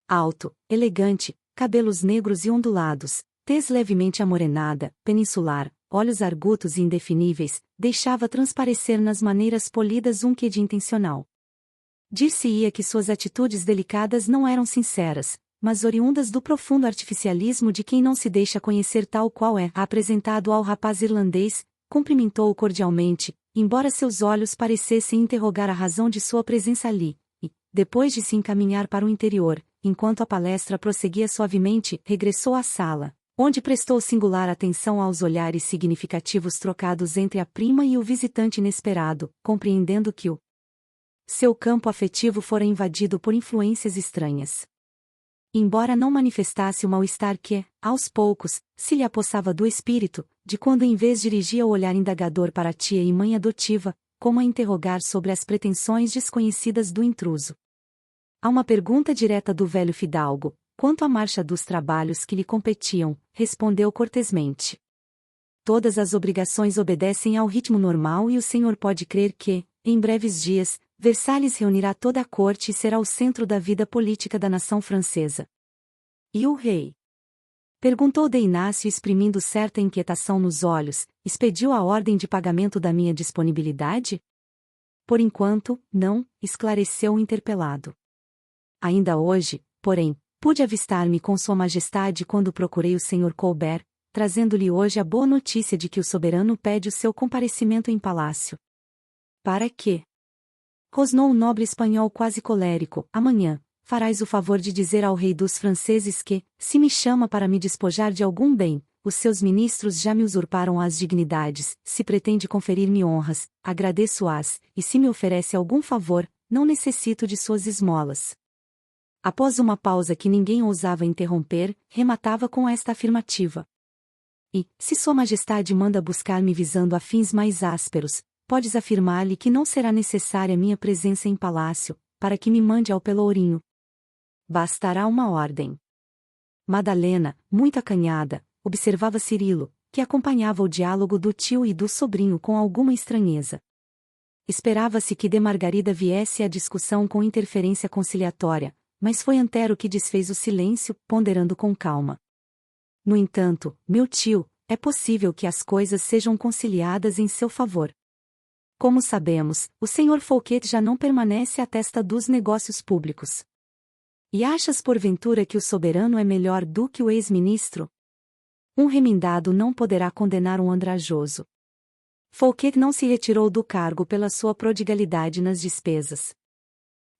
[SPEAKER 1] Alto, elegante, cabelos negros e ondulados, tez levemente amorenada, peninsular, olhos argutos e indefiníveis, deixava transparecer nas maneiras polidas um quê de intencional. Dir-se-ia que suas atitudes delicadas não eram sinceras, mas oriundas do profundo artificialismo de quem não se deixa conhecer tal qual é. Apresentado ao rapaz irlandês, cumprimentou-o cordialmente, embora seus olhos parecessem interrogar a razão de sua presença ali, e, depois de se encaminhar para o interior, enquanto a palestra prosseguia suavemente, regressou à sala, onde prestou singular atenção aos olhares significativos trocados entre a prima e o visitante inesperado, compreendendo que o seu campo afetivo fora invadido por influências estranhas. Embora não manifestasse o mal-estar que, aos poucos, se lhe apossava do espírito, de quando em vez dirigia o olhar indagador para a tia e mãe adotiva, como a interrogar sobre as pretensões desconhecidas do intruso. A uma pergunta direta do velho fidalgo, quanto à marcha dos trabalhos que lhe competiam, respondeu cortesmente: todas as obrigações obedecem ao ritmo normal e o senhor pode crer que, em breves dias, Versalhes reunirá toda a corte e será o centro da vida política da nação francesa. E o rei? Perguntou de Inácio exprimindo certa inquietação nos olhos, expediu a ordem de pagamento da minha disponibilidade? Por enquanto, não, esclareceu o interpelado. Ainda hoje, porém, pude avistar-me com Sua Majestade quando procurei o Sr. Colbert, trazendo-lhe hoje a boa notícia de que o soberano pede o seu comparecimento em palácio. Para quê? Rosnou o nobre espanhol quase colérico. Amanhã, farás o favor de dizer ao rei dos franceses que, se me chama para me despojar de algum bem, os seus ministros já me usurparam as dignidades, se pretende conferir-me honras, agradeço-as, e se me oferece algum favor, não necessito de suas esmolas. Após uma pausa que ninguém ousava interromper, rematava com esta afirmativa. E, se Sua Majestade manda buscar-me visando a fins mais ásperos, podes afirmar-lhe que não será necessária minha presença em palácio, para que me mande ao Pelourinho. Bastará uma ordem. Madalena, muito acanhada, observava Cirilo, que acompanhava o diálogo do tio e do sobrinho com alguma estranheza. Esperava-se que de Margarida viesse à discussão com interferência conciliatória, mas foi Antero que desfez o silêncio, ponderando com calma. No entanto, meu tio, é possível que as coisas sejam conciliadas em seu favor. Como sabemos, o Sr. Fouquet já não permanece à testa dos negócios públicos. E achas porventura que o soberano é melhor do que o ex-ministro? Um remendado não poderá condenar um andrajoso. Fouquet não se retirou do cargo pela sua prodigalidade nas despesas.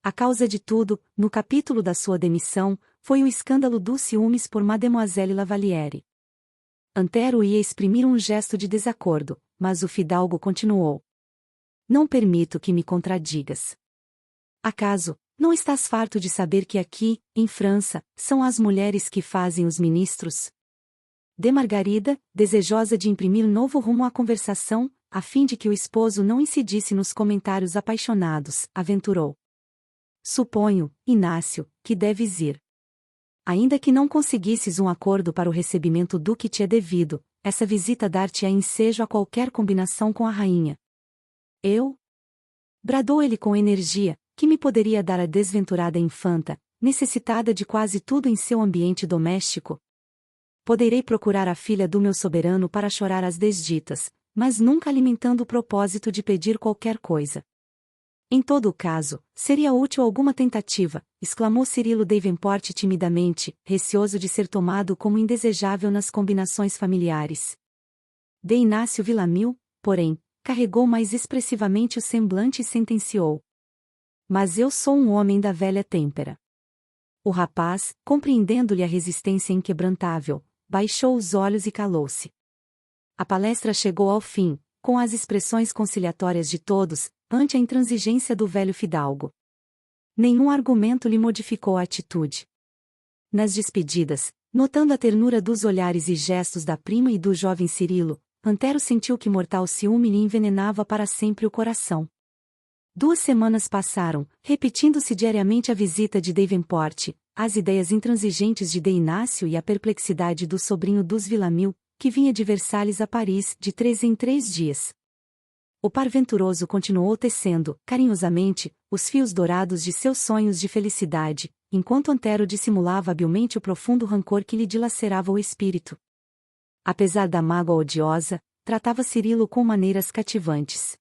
[SPEAKER 1] A causa de tudo, no capítulo da sua demissão, foi o escândalo dos ciúmes por Mademoiselle Lavalière. Antero ia exprimir um gesto de desacordo, mas o fidalgo continuou. Não permito que me contradigas. Acaso, não estás farto de saber que aqui, em França, são as mulheres que fazem os ministros? De Margarida, desejosa de imprimir novo rumo à conversação, a fim de que o esposo não incidisse nos comentários apaixonados, aventurou. Suponho, Inácio, que deves ir. Ainda que não conseguisses um acordo para o recebimento do que te é devido, essa visita dar-te-á ensejo a qualquer combinação com a rainha. Eu? Bradou ele com energia, que me poderia dar a desventurada infanta, necessitada de quase tudo em seu ambiente doméstico? Poderei procurar a filha do meu soberano para chorar as desditas, mas nunca alimentando o propósito de pedir qualquer coisa. Em todo o caso, seria útil alguma tentativa, exclamou Cirilo Davenport timidamente, receoso de ser tomado como indesejável nas combinações familiares. De Inácio Villamil, porém, carregou mais expressivamente o semblante e sentenciou. Mas eu sou um homem da velha têmpera. O rapaz, compreendendo-lhe a resistência inquebrantável, baixou os olhos e calou-se. A palestra chegou ao fim, com as expressões conciliatórias de todos, ante a intransigência do velho fidalgo. Nenhum argumento lhe modificou a atitude. Nas despedidas, notando a ternura dos olhares e gestos da prima e do jovem Cirilo, Antero sentiu que mortal ciúme lhe envenenava para sempre o coração. 2 semanas passaram, repetindo-se diariamente a visita de Davenport, as ideias intransigentes de Inácio e a perplexidade do sobrinho dos Villamil, que vinha de Versalhes a Paris de 3 em 3 dias. O par venturoso continuou tecendo, carinhosamente, os fios dourados de seus sonhos de felicidade, enquanto Antero dissimulava habilmente o profundo rancor que lhe dilacerava o espírito. Apesar da mágoa odiosa, tratava Cirilo com maneiras cativantes.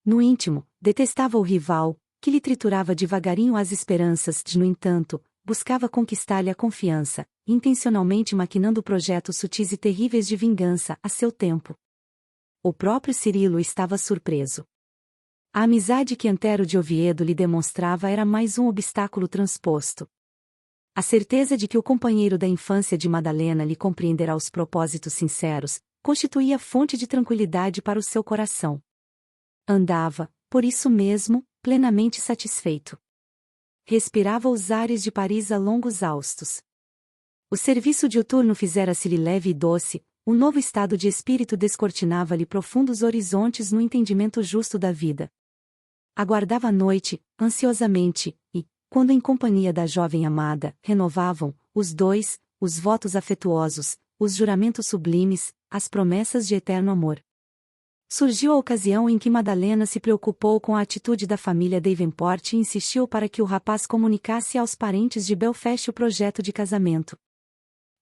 [SPEAKER 1] No íntimo, detestava o rival, que lhe triturava devagarinho as esperanças, no entanto, buscava conquistar-lhe a confiança, intencionalmente maquinando projetos sutis e terríveis de vingança a seu tempo. O próprio Cirilo estava surpreso. A amizade que Antero de Oviedo lhe demonstrava era mais um obstáculo transposto. A certeza de que o companheiro da infância de Madalena lhe compreenderá os propósitos sinceros, constituía fonte de tranquilidade para o seu coração. Andava, por isso mesmo, plenamente satisfeito. Respirava os ares de Paris a longos haustos. O serviço diuturno fizera-se-lhe leve e doce, um novo estado de espírito descortinava-lhe profundos horizontes no entendimento justo da vida. Aguardava a noite, ansiosamente, e, quando em companhia da jovem amada, renovavam, os dois, os votos afetuosos, os juramentos sublimes, as promessas de eterno amor. Surgiu a ocasião em que Madalena se preocupou com a atitude da família Davenport e insistiu para que o rapaz comunicasse aos parentes de Belfast o projeto de casamento.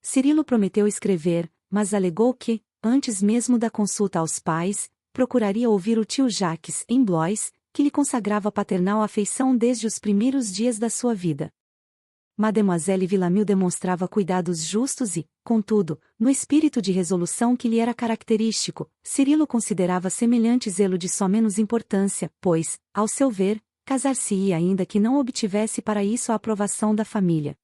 [SPEAKER 1] Cirilo prometeu escrever, mas alegou que, antes mesmo da consulta aos pais, procuraria ouvir o tio Jacques em Blois, que lhe consagrava paternal afeição desde os primeiros dias da sua vida. Mademoiselle Villamil demonstrava cuidados justos e, contudo, no espírito de resolução que lhe era característico, Cirilo considerava semelhante zelo de só menos importância, pois, ao seu ver, casar-se-ia ainda que não obtivesse para isso a aprovação da família.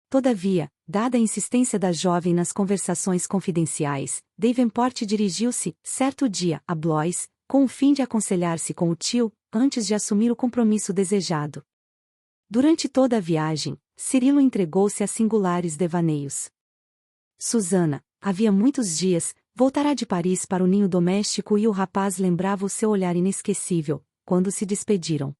[SPEAKER 1] Todavia, dada a insistência da jovem nas conversações confidenciais, Davenport dirigiu-se, certo dia, a Blois, com o fim de aconselhar-se com o tio, antes de assumir o compromisso desejado. Durante toda a viagem, Cirilo entregou-se a singulares devaneios. Susana, havia muitos dias, voltara de Paris para o ninho doméstico e o rapaz lembrava o seu olhar inesquecível, quando se despediram.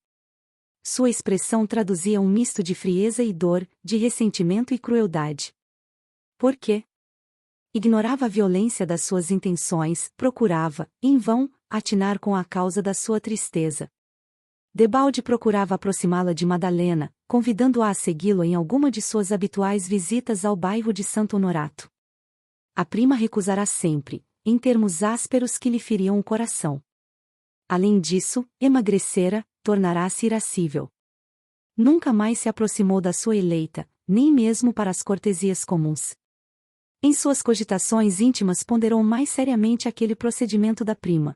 [SPEAKER 1] Sua expressão traduzia um misto de frieza e dor, de ressentimento e crueldade. Por quê? Ignorava a violência das suas intenções, procurava, em vão, atinar com a causa da sua tristeza. Debalde procurava aproximá-la de Madalena, convidando-a a segui-lo em alguma de suas habituais visitas ao bairro de Santo Honorato. A prima recusará sempre, em termos ásperos que lhe feriam o coração. Além disso, emagrecera, tornará-se irascível. Nunca mais se aproximou da sua eleita, nem mesmo para as cortesias comuns. Em suas cogitações íntimas ponderou mais seriamente aquele procedimento da prima.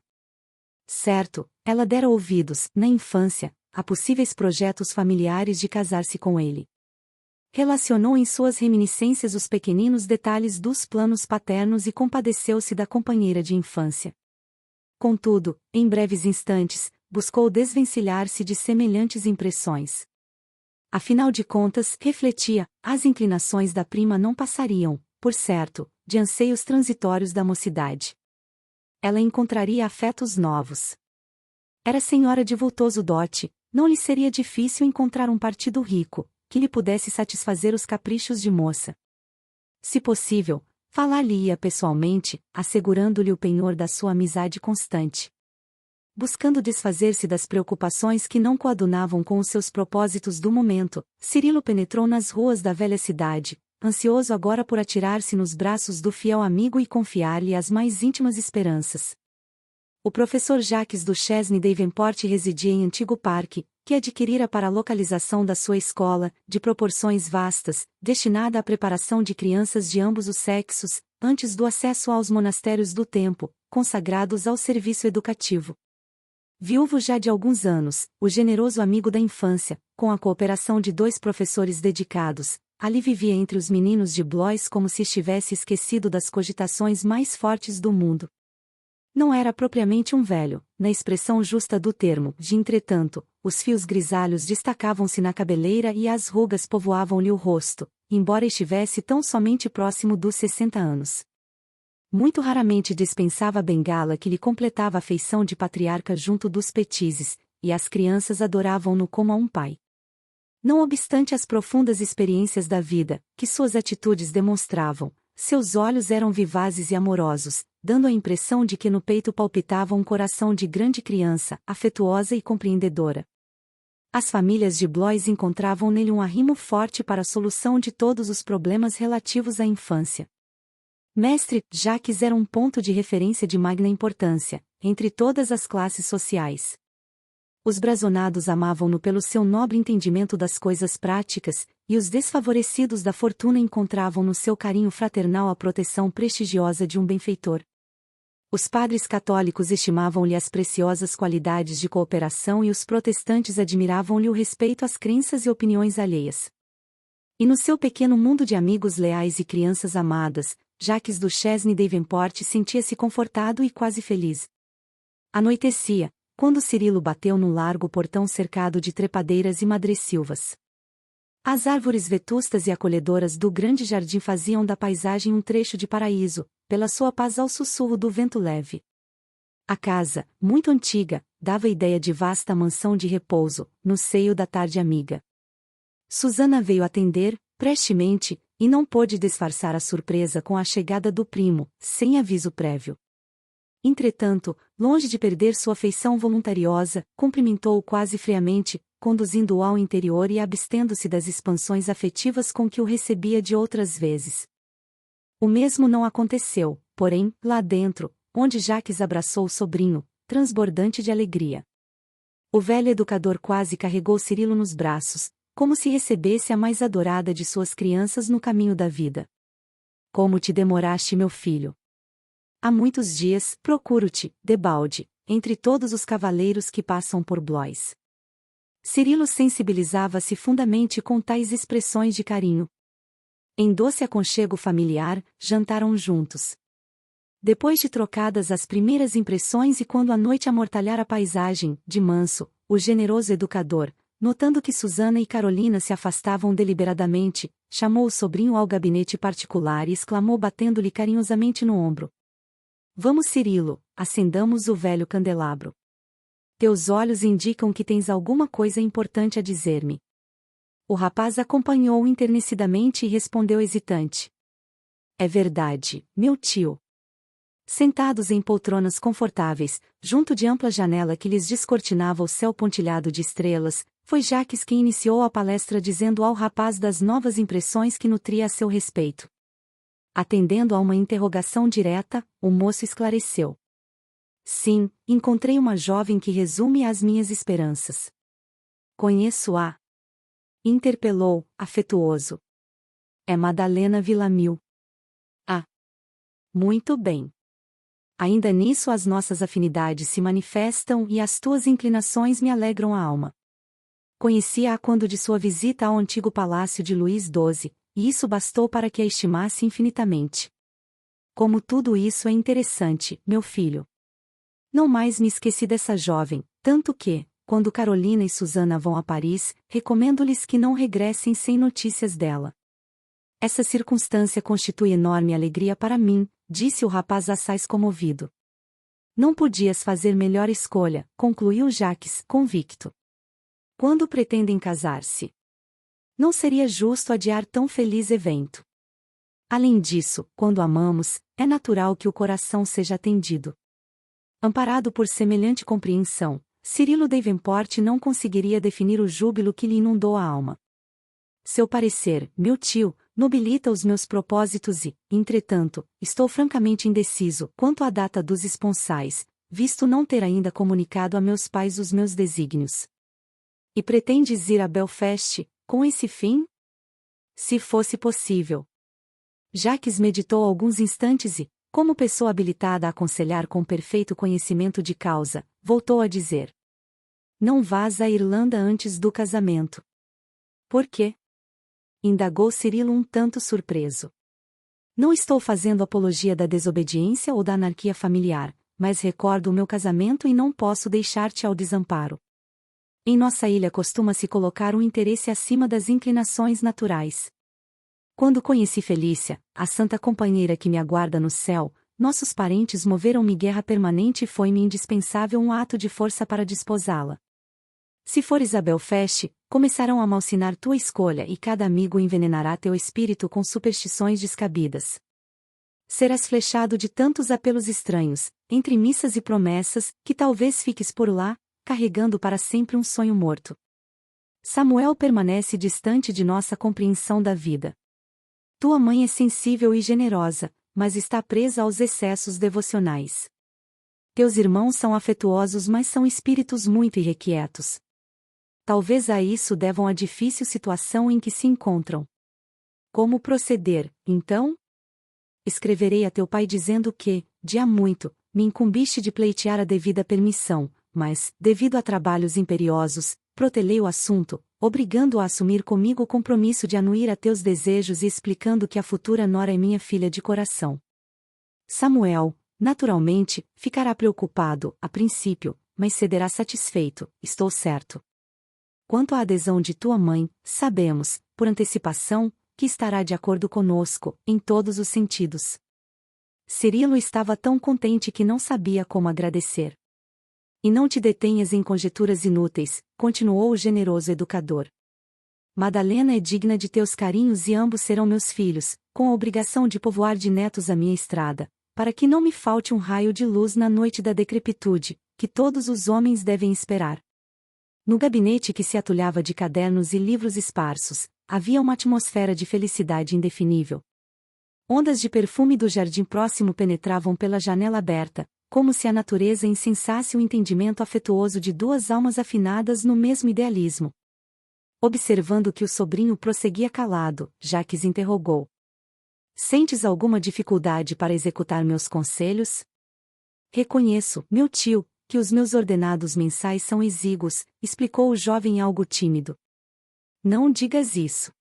[SPEAKER 1] Certo, ela dera ouvidos, na infância, a possíveis projetos familiares de casar-se com ele. Relacionou em suas reminiscências os pequeninos detalhes dos planos paternos e compadeceu-se da companheira de infância. Contudo, em breves instantes, buscou desvencilhar-se de semelhantes impressões. Afinal de contas, refletia, as inclinações da prima não passariam, por certo, de anseios transitórios da mocidade. Ela encontraria afetos novos. Era senhora de vultoso dote, não lhe seria difícil encontrar um partido rico, que lhe pudesse satisfazer os caprichos de moça. Se possível, falar-lhe-ia pessoalmente, assegurando-lhe o penhor da sua amizade constante. Buscando desfazer-se das preocupações que não coadunavam com os seus propósitos do momento, Cirilo penetrou nas ruas da velha cidade, ansioso agora por atirar-se nos braços do fiel amigo e confiar-lhe as mais íntimas esperanças. O professor Jacques Duchesne Davenport residia em antigo parque, que adquirira para a localização da sua escola, de proporções vastas, destinada à preparação de crianças de ambos os sexos, antes do acesso aos monastérios do tempo, consagrados ao serviço educativo. Viúvo já de alguns anos, o generoso amigo da infância, com a cooperação de 2 professores dedicados, ali vivia entre os meninos de Blois como se estivesse esquecido das cogitações mais fortes do mundo. Não era propriamente um velho, na expressão justa do termo, entretanto, os fios grisalhos destacavam-se na cabeleira e as rugas povoavam-lhe o rosto, embora estivesse tão somente próximo dos 60 anos. Muito raramente dispensava a bengala que lhe completava a feição de patriarca junto dos petizes, e as crianças adoravam-no como a um pai. Não obstante as profundas experiências da vida, que suas atitudes demonstravam, seus olhos eram vivazes e amorosos, dando a impressão de que no peito palpitava um coração de grande criança, afetuosa e compreendedora. As famílias de Blois encontravam nele um arrimo forte para a solução de todos os problemas relativos à infância. Mestre Jacques era um ponto de referência de magna importância, entre todas as classes sociais. Os brazonados amavam-no pelo seu nobre entendimento das coisas práticas, e os desfavorecidos da fortuna encontravam no seu carinho fraternal a proteção prestigiosa de um benfeitor. Os padres católicos estimavam-lhe as preciosas qualidades de cooperação e os protestantes admiravam-lhe o respeito às crenças e opiniões alheias. E no seu pequeno mundo de amigos leais e crianças amadas, Jacques Duchesne Davenport sentia-se confortado e quase feliz. Anoitecia, quando Cirilo bateu no largo portão cercado de trepadeiras e madressilvas. As árvores vetustas e acolhedoras do grande jardim faziam da paisagem um trecho de paraíso, pela sua paz ao sussurro do vento leve. A casa, muito antiga, dava ideia de vasta mansão de repouso, no seio da tarde amiga. Susana veio atender, prestemente, e não pôde disfarçar a surpresa com a chegada do primo, sem aviso prévio. Entretanto, longe de perder sua afeição voluntariosa, cumprimentou-o quase friamente, conduzindo-o ao interior e abstendo-se das expansões afetivas com que o recebia de outras vezes. O mesmo não aconteceu, porém, lá dentro, onde Jacques abraçou o sobrinho, transbordante de alegria. O velho educador quase carregou Cirilo nos braços, como se recebesse a mais adorada de suas crianças no caminho da vida. Como te demoraste, meu filho? Há muitos dias, procuro-te, debalde, entre todos os cavaleiros que passam por Blois. Cirilo sensibilizava-se fundamente com tais expressões de carinho. Em doce aconchego familiar, jantaram juntos. Depois de trocadas as primeiras impressões e quando a noite amortalhara a paisagem, de manso, o generoso educador, notando que Susana e Carolina se afastavam deliberadamente, chamou o sobrinho ao gabinete particular e exclamou batendo-lhe carinhosamente no ombro. Vamos, Cirilo, acendamos o velho candelabro. Teus olhos indicam que tens alguma coisa importante a dizer-me. O rapaz acompanhou-o enternecidamente e respondeu hesitante. É verdade, meu tio. Sentados em poltronas confortáveis, junto de ampla janela que lhes descortinava o céu pontilhado de estrelas, foi Jacques quem iniciou a palestra dizendo ao rapaz das novas impressões que nutria a seu respeito. Atendendo a uma interrogação direta, o moço esclareceu. Sim, encontrei uma jovem que resume as minhas esperanças. Conheço-a. Interpelou, afetuoso. É Madalena Villamil. Ah. Muito bem. Ainda nisso as nossas afinidades se manifestam e as tuas inclinações me alegram a alma. Conheci-a quando de sua visita ao antigo palácio de Luís XII, e isso bastou para que a estimasse infinitamente. Como tudo isso é interessante, meu filho. Não mais me esqueci dessa jovem, tanto que, quando Carolina e Susana vão a Paris, recomendo-lhes que não regressem sem notícias dela. Essa circunstância constitui enorme alegria para mim, disse o rapaz assaz comovido. Não podias fazer melhor escolha, concluiu Jacques, convicto. Quando pretendem casar-se? Não seria justo adiar tão feliz evento. Além disso, quando amamos, é natural que o coração seja atendido. Amparado por semelhante compreensão, Cirilo Davenport não conseguiria definir o júbilo que lhe inundou a alma. Seu parecer, meu tio, nobilita os meus propósitos e, entretanto, estou francamente indeciso quanto à data dos esponsais, visto não ter ainda comunicado a meus pais os meus desígnios. E pretendes ir a Belfast, com esse fim? Se fosse possível. Jacques meditou alguns instantes e, como pessoa habilitada a aconselhar com perfeito conhecimento de causa, voltou a dizer. Não vás à Irlanda antes do casamento. Por quê? Indagou Cirilo um tanto surpreso. Não estou fazendo apologia da desobediência ou da anarquia familiar, mas recordo o meu casamento e não posso deixar-te ao desamparo. Em nossa ilha costuma-se colocar um interesse acima das inclinações naturais. Quando conheci Felícia, a santa companheira que me aguarda no céu, nossos parentes moveram-me guerra permanente e foi-me indispensável um ato de força para desposá-la. Se fores a Belfast, começarão a malsinar tua escolha e cada amigo envenenará teu espírito com superstições descabidas. Serás flechado de tantos apelos estranhos, entre missas e promessas, que talvez fiques por lá, carregando para sempre um sonho morto. Samuel permanece distante de nossa compreensão da vida. Tua mãe é sensível e generosa, mas está presa aos excessos devocionais. Teus irmãos são afetuosos, mas são espíritos muito irrequietos. Talvez a isso devam a difícil situação em que se encontram. Como proceder, então? Escreverei a teu pai dizendo que, de há muito, me incumbiste de pleitear a devida permissão, mas, devido a trabalhos imperiosos, protelei o assunto, obrigando-o a assumir comigo o compromisso de anuir a teus desejos e explicando que a futura nora é minha filha de coração. Samuel, naturalmente, ficará preocupado, a princípio, mas cederá satisfeito, estou certo. Quanto à adesão de tua mãe, sabemos, por antecipação, que estará de acordo conosco, em todos os sentidos. Cirilo estava tão contente que não sabia como agradecer. E não te detenhas em conjecturas inúteis, continuou o generoso educador. Madalena é digna de teus carinhos e ambos serão meus filhos, com a obrigação de povoar de netos a minha estrada, para que não me falte um raio de luz na noite da decrepitude, que todos os homens devem esperar. No gabinete que se atulhava de cadernos e livros esparsos, havia uma atmosfera de felicidade indefinível. Ondas de perfume do jardim próximo penetravam pela janela aberta, como se a natureza incensasse o entendimento afetuoso de duas almas afinadas no mesmo idealismo. Observando que o sobrinho prosseguia calado, Jacques interrogou: "Sentes alguma dificuldade para executar meus conselhos?" "Reconheço, meu tio, que os meus ordenados mensais são exíguos", explicou o jovem algo tímido. "Não digas isso.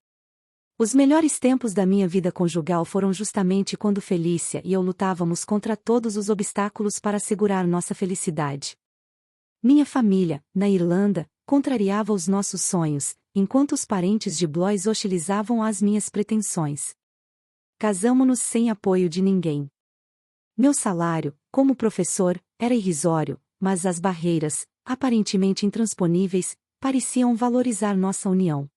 [SPEAKER 1] Os melhores tempos da minha vida conjugal foram justamente quando Felícia e eu lutávamos contra todos os obstáculos para assegurar nossa felicidade. Minha família, na Irlanda, contrariava os nossos sonhos, enquanto os parentes de Blois hostilizavam as minhas pretensões. Casamo-nos sem apoio de ninguém. Meu salário, como professor, era irrisório, mas as barreiras, aparentemente intransponíveis, pareciam valorizar nossa união.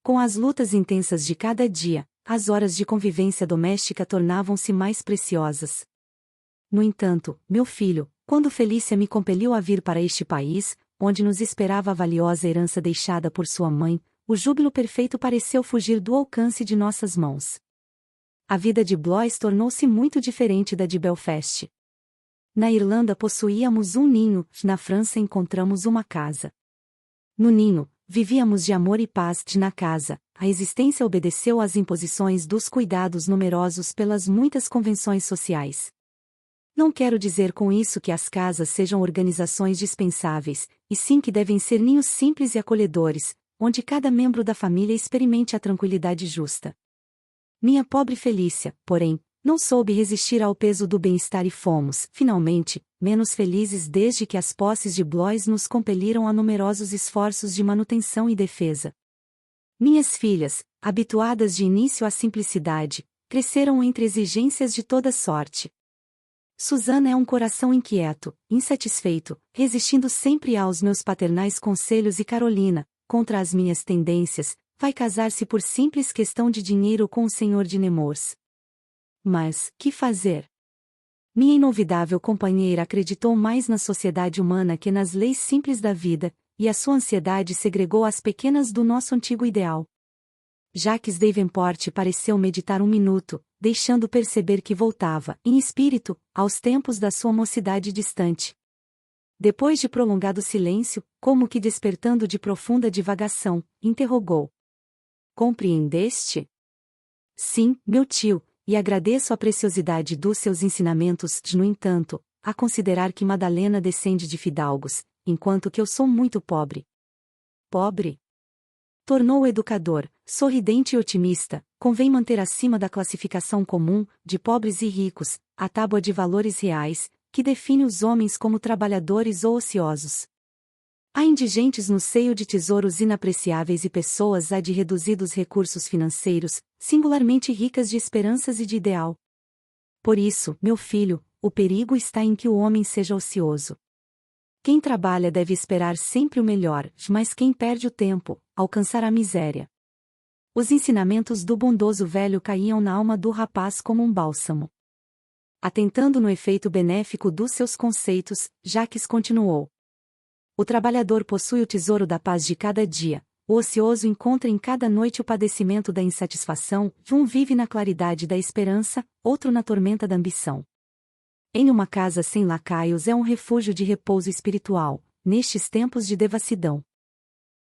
[SPEAKER 1] Com as lutas intensas de cada dia, as horas de convivência doméstica tornavam-se mais preciosas. No entanto, meu filho, quando Felícia me compeliu a vir para este país, onde nos esperava a valiosa herança deixada por sua mãe, o júbilo perfeito pareceu fugir do alcance de nossas mãos. A vida de Blois tornou-se muito diferente da de Belfast. Na Irlanda possuíamos um ninho, na França encontramos uma casa. No ninho, vivíamos de amor e paz, na casa, a existência obedeceu às imposições dos cuidados numerosos pelas muitas convenções sociais. Não quero dizer com isso que as casas sejam organizações dispensáveis, e sim que devem ser ninhos simples e acolhedores, onde cada membro da família experimente a tranquilidade justa. Minha pobre Felícia, porém, não soube resistir ao peso do bem-estar e fomos, finalmente, menos felizes desde que as posses de Blois nos compeliram a numerosos esforços de manutenção e defesa. Minhas filhas, habituadas de início à simplicidade, cresceram entre exigências de toda sorte. Susana é um coração inquieto, insatisfeito, resistindo sempre aos meus paternais conselhos, e Carolina, contra as minhas tendências, vai casar-se por simples questão de dinheiro com o senhor de Nemours. Mas, que fazer? Minha inovidável companheira acreditou mais na sociedade humana que nas leis simples da vida, e a sua ansiedade segregou as pequenas do nosso antigo ideal. Jacques Davenport pareceu meditar um minuto, deixando perceber que voltava, em espírito, aos tempos da sua mocidade distante. Depois de prolongado silêncio, como que despertando de profunda divagação, interrogou: "Compreendeste?" "Sim, meu tio, e agradeço a preciosidade dos seus ensinamentos, no entanto, a considerar que Madalena descende de fidalgos, enquanto que eu sou muito pobre." "Pobre?" tornou o educador, sorridente e otimista. "Convém manter acima da classificação comum, de pobres e ricos, a tábua de valores reais, que define os homens como trabalhadores ou ociosos. Há indigentes no seio de tesouros inapreciáveis e pessoas há de reduzidos recursos financeiros, singularmente ricas de esperanças e de ideal. Por isso, meu filho, o perigo está em que o homem seja ocioso. Quem trabalha deve esperar sempre o melhor, mas quem perde o tempo, alcançará a miséria." Os ensinamentos do bondoso velho caíam na alma do rapaz como um bálsamo. Atentando no efeito benéfico dos seus conceitos, Jacques continuou: "O trabalhador possui o tesouro da paz de cada dia, o ocioso encontra em cada noite o padecimento da insatisfação, um vive na claridade da esperança, outro na tormenta da ambição. Em uma casa sem lacaios é um refúgio de repouso espiritual, nestes tempos de devassidão.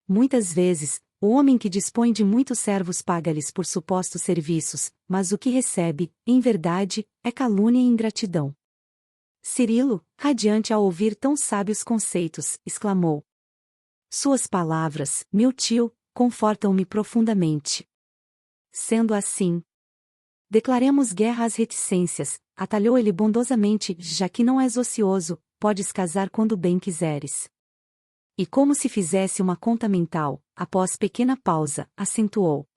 [SPEAKER 1] Muitas vezes, o homem que dispõe de muitos servos paga-lhes por supostos serviços, mas o que recebe, em verdade, é calúnia e ingratidão." Cirilo, radiante ao ouvir tão sábios conceitos, exclamou: "Suas palavras, meu tio, confortam-me profundamente. Sendo assim, declaremos guerra às reticências", atalhou ele bondosamente, "já que não és ocioso, podes casar quando bem quiseres." E como se fizesse uma conta mental, após pequena pausa, acentuou: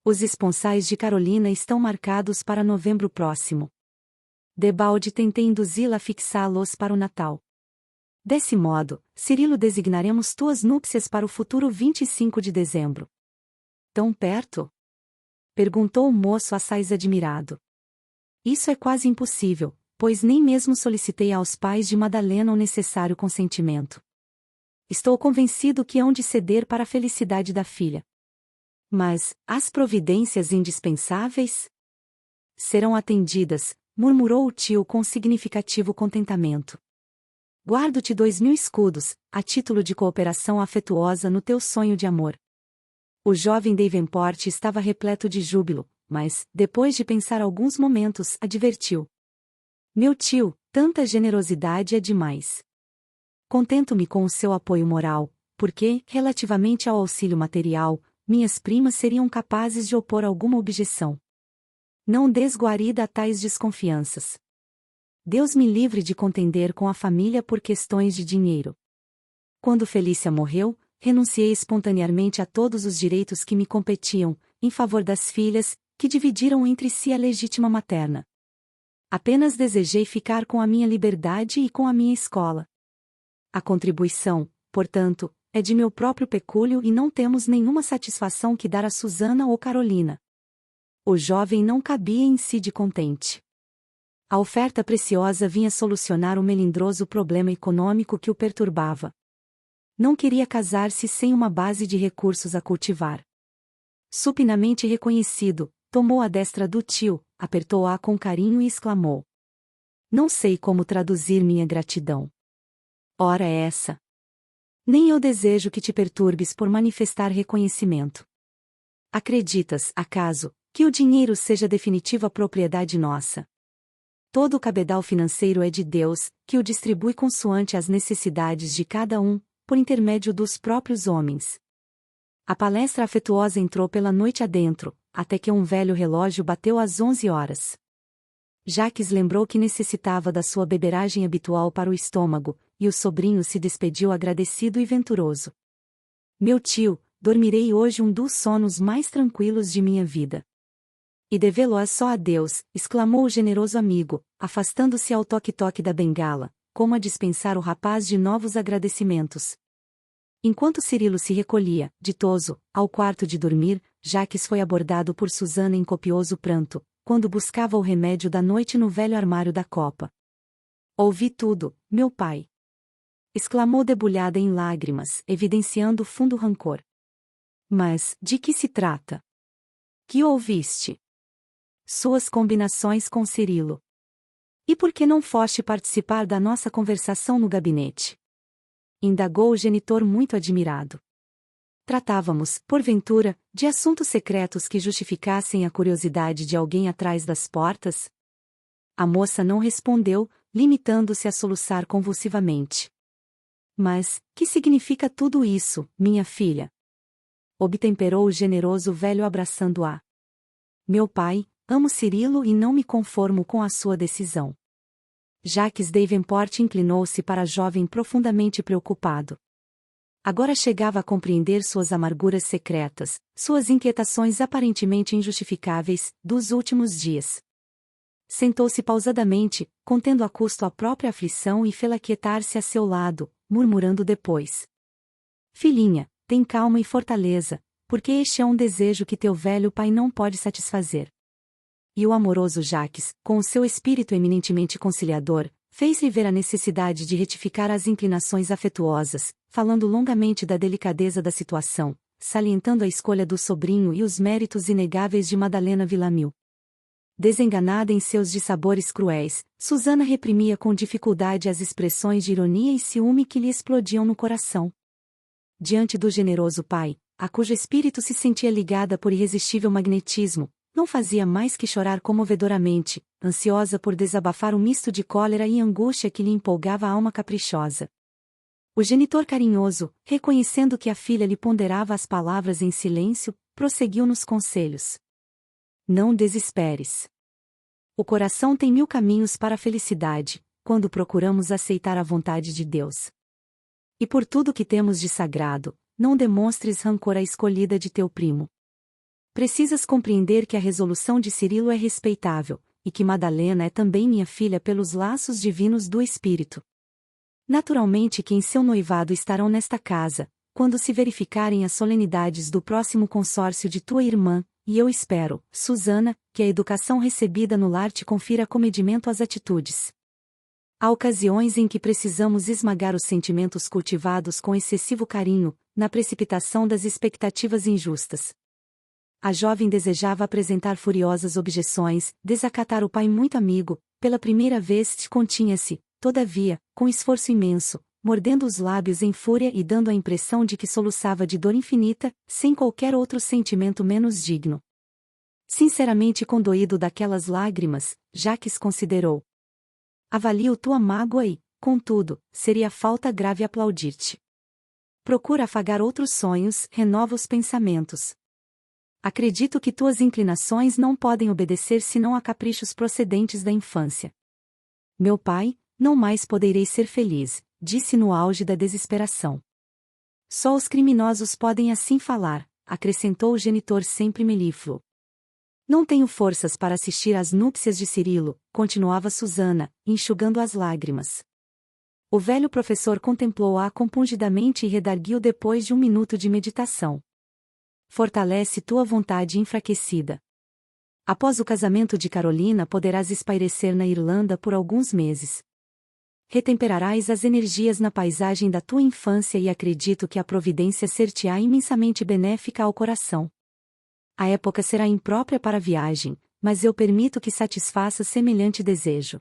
[SPEAKER 1] "Os esponsais de Carolina estão marcados para novembro próximo. Debalde tentei induzi-la a fixá-los para o Natal. Desse modo, Cirilo, designaremos tuas núpcias para o futuro 25 de dezembro." "Tão perto?" perguntou o moço assaz admirado. Isso é quase impossível, pois nem mesmo solicitei aos pais de Madalena o necessário consentimento. Estou convencido que hão de ceder para a felicidade da filha. Mas, as providências indispensáveis? Serão atendidas, murmurou o tio com significativo contentamento. Guardo-te 2.000 escudos, a título de cooperação afetuosa no teu sonho de amor. O jovem Davenport estava repleto de júbilo, mas, depois de pensar alguns momentos, advertiu. Meu tio, tanta generosidade é demais. Contento-me com o seu apoio moral, porque, relativamente ao auxílio material, minhas primas seriam capazes de opor alguma objeção. Não des guarida a tais desconfianças. Deus me livre de contender com a família por questões de dinheiro. Quando Felícia morreu, renunciei espontaneamente a todos os direitos que me competiam, em favor das filhas, que dividiram entre si a legítima materna. Apenas desejei ficar com a minha liberdade e com a minha escola. A contribuição, portanto, é de meu próprio pecúlio e não temos nenhuma satisfação que dar a Susana ou Carolina. O jovem não cabia em si de contente. A oferta preciosa vinha solucionar o melindroso problema econômico que o perturbava. Não queria casar-se sem uma base de recursos a cultivar. Supinamente reconhecido, tomou a destra do tio, apertou-a com carinho e exclamou. Não sei como traduzir minha gratidão. Ora essa. Nem eu desejo que te perturbes por manifestar reconhecimento. Acreditas, acaso, que o dinheiro seja definitiva propriedade nossa? Todo o cabedal financeiro é de Deus, que o distribui consoante as necessidades de cada um, por intermédio dos próprios homens. A palestra afetuosa entrou pela noite adentro, até que um velho relógio bateu às 11 horas. Jacques lembrou que necessitava da sua beberagem habitual para o estômago, e o sobrinho se despediu agradecido e venturoso. Meu tio, dormirei hoje um dos sonos mais tranquilos de minha vida. E devê-lo só a Deus, exclamou o generoso amigo, afastando-se ao toque-toque da bengala, como a dispensar o rapaz de novos agradecimentos. Enquanto Cirilo se recolhia, ditoso, ao quarto de dormir, Jacques foi abordado por Susana em copioso pranto, quando buscava o remédio da noite no velho armário da copa. Ouvi tudo, meu pai. Exclamou debulhada em lágrimas, evidenciando fundo rancor. Mas, de que se trata? Que ouviste? Suas combinações com Cirilo. E por que não foste participar da nossa conversação no gabinete? Indagou o genitor muito admirado. Tratávamos, porventura, de assuntos secretos que justificassem a curiosidade de alguém atrás das portas? A moça não respondeu, limitando-se a soluçar convulsivamente. Mas, que significa tudo isso, minha filha? Obtemperou o generoso velho abraçando-a. Meu pai, amo Cirilo e não me conformo com a sua decisão. Jacques Davenport inclinou-se para a jovem profundamente preocupado. Agora chegava a compreender suas amarguras secretas, suas inquietações aparentemente injustificáveis, dos últimos dias. Sentou-se pausadamente, contendo a custo a própria aflição e fê-la quietar-se a seu lado, murmurando depois. Filhinha, tem calma e fortaleza, porque este é um desejo que teu velho pai não pode satisfazer. E o amoroso Jacques, com o seu espírito eminentemente conciliador, fez-lhe ver a necessidade de retificar as inclinações afetuosas, falando longamente da delicadeza da situação, salientando a escolha do sobrinho e os méritos inegáveis de Madalena Villamil. Desenganada em seus dissabores cruéis, Susana reprimia com dificuldade as expressões de ironia e ciúme que lhe explodiam no coração. Diante do generoso pai, a cujo espírito se sentia ligada por irresistível magnetismo, não fazia mais que chorar comovedoramente, ansiosa por desabafar o misto de cólera e angústia que lhe empolgava a alma caprichosa. O genitor carinhoso, reconhecendo que a filha lhe ponderava as palavras em silêncio, prosseguiu nos conselhos. Não desesperes. O coração tem 1000 caminhos para a felicidade, quando procuramos aceitar a vontade de Deus. E por tudo que temos de sagrado, não demonstres rancor à escolhida de teu primo. Precisas compreender que a resolução de Cirilo é respeitável, e que Madalena é também minha filha pelos laços divinos do espírito. Naturalmente que em seu noivado estarão nesta casa, quando se verificarem as solenidades do próximo consórcio de tua irmã, e eu espero, Susana, que a educação recebida no lar te confira comedimento às atitudes. Há ocasiões em que precisamos esmagar os sentimentos cultivados com excessivo carinho, na precipitação das expectativas injustas. A jovem desejava apresentar furiosas objeções, desacatar o pai muito amigo, pela primeira vez continha-se, todavia, com esforço imenso, mordendo os lábios em fúria e dando a impressão de que soluçava de dor infinita, sem qualquer outro sentimento menos digno. Sinceramente condoído daquelas lágrimas, Jacques considerou. Avalio tua mágoa e, contudo, seria falta grave aplaudir-te. Procura afagar outros sonhos, renova os pensamentos. Acredito que tuas inclinações não podem obedecer senão a caprichos procedentes da infância. Meu pai, não mais poderei ser feliz, disse no auge da desesperação. Só os criminosos podem assim falar, acrescentou o genitor sempre melífluo. Não tenho forças para assistir às núpcias de Cirilo, continuava Susana, enxugando as lágrimas. O velho professor contemplou-a compungidamente e redarguiu depois de um minuto de meditação. Fortalece tua vontade enfraquecida. Após o casamento de Carolina poderás espairecer na Irlanda por alguns meses. Retemperarás as energias na paisagem da tua infância e acredito que a providência ser-te-á imensamente benéfica ao coração. A época será imprópria para a viagem, mas eu permito que satisfaça semelhante desejo.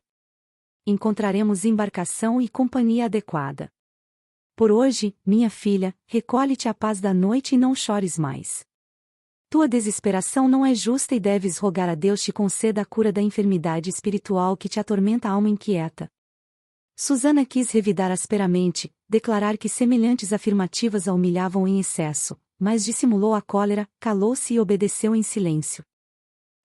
[SPEAKER 1] Encontraremos embarcação e companhia adequada. Por hoje, minha filha, recolhe-te à paz da noite e não chores mais. Tua desesperação não é justa e deves rogar a Deus te conceda a cura da enfermidade espiritual que te atormenta a alma inquieta. Susana quis revidar asperamente, declarar que semelhantes afirmativas a humilhavam em excesso, mas dissimulou a cólera, calou-se e obedeceu em silêncio.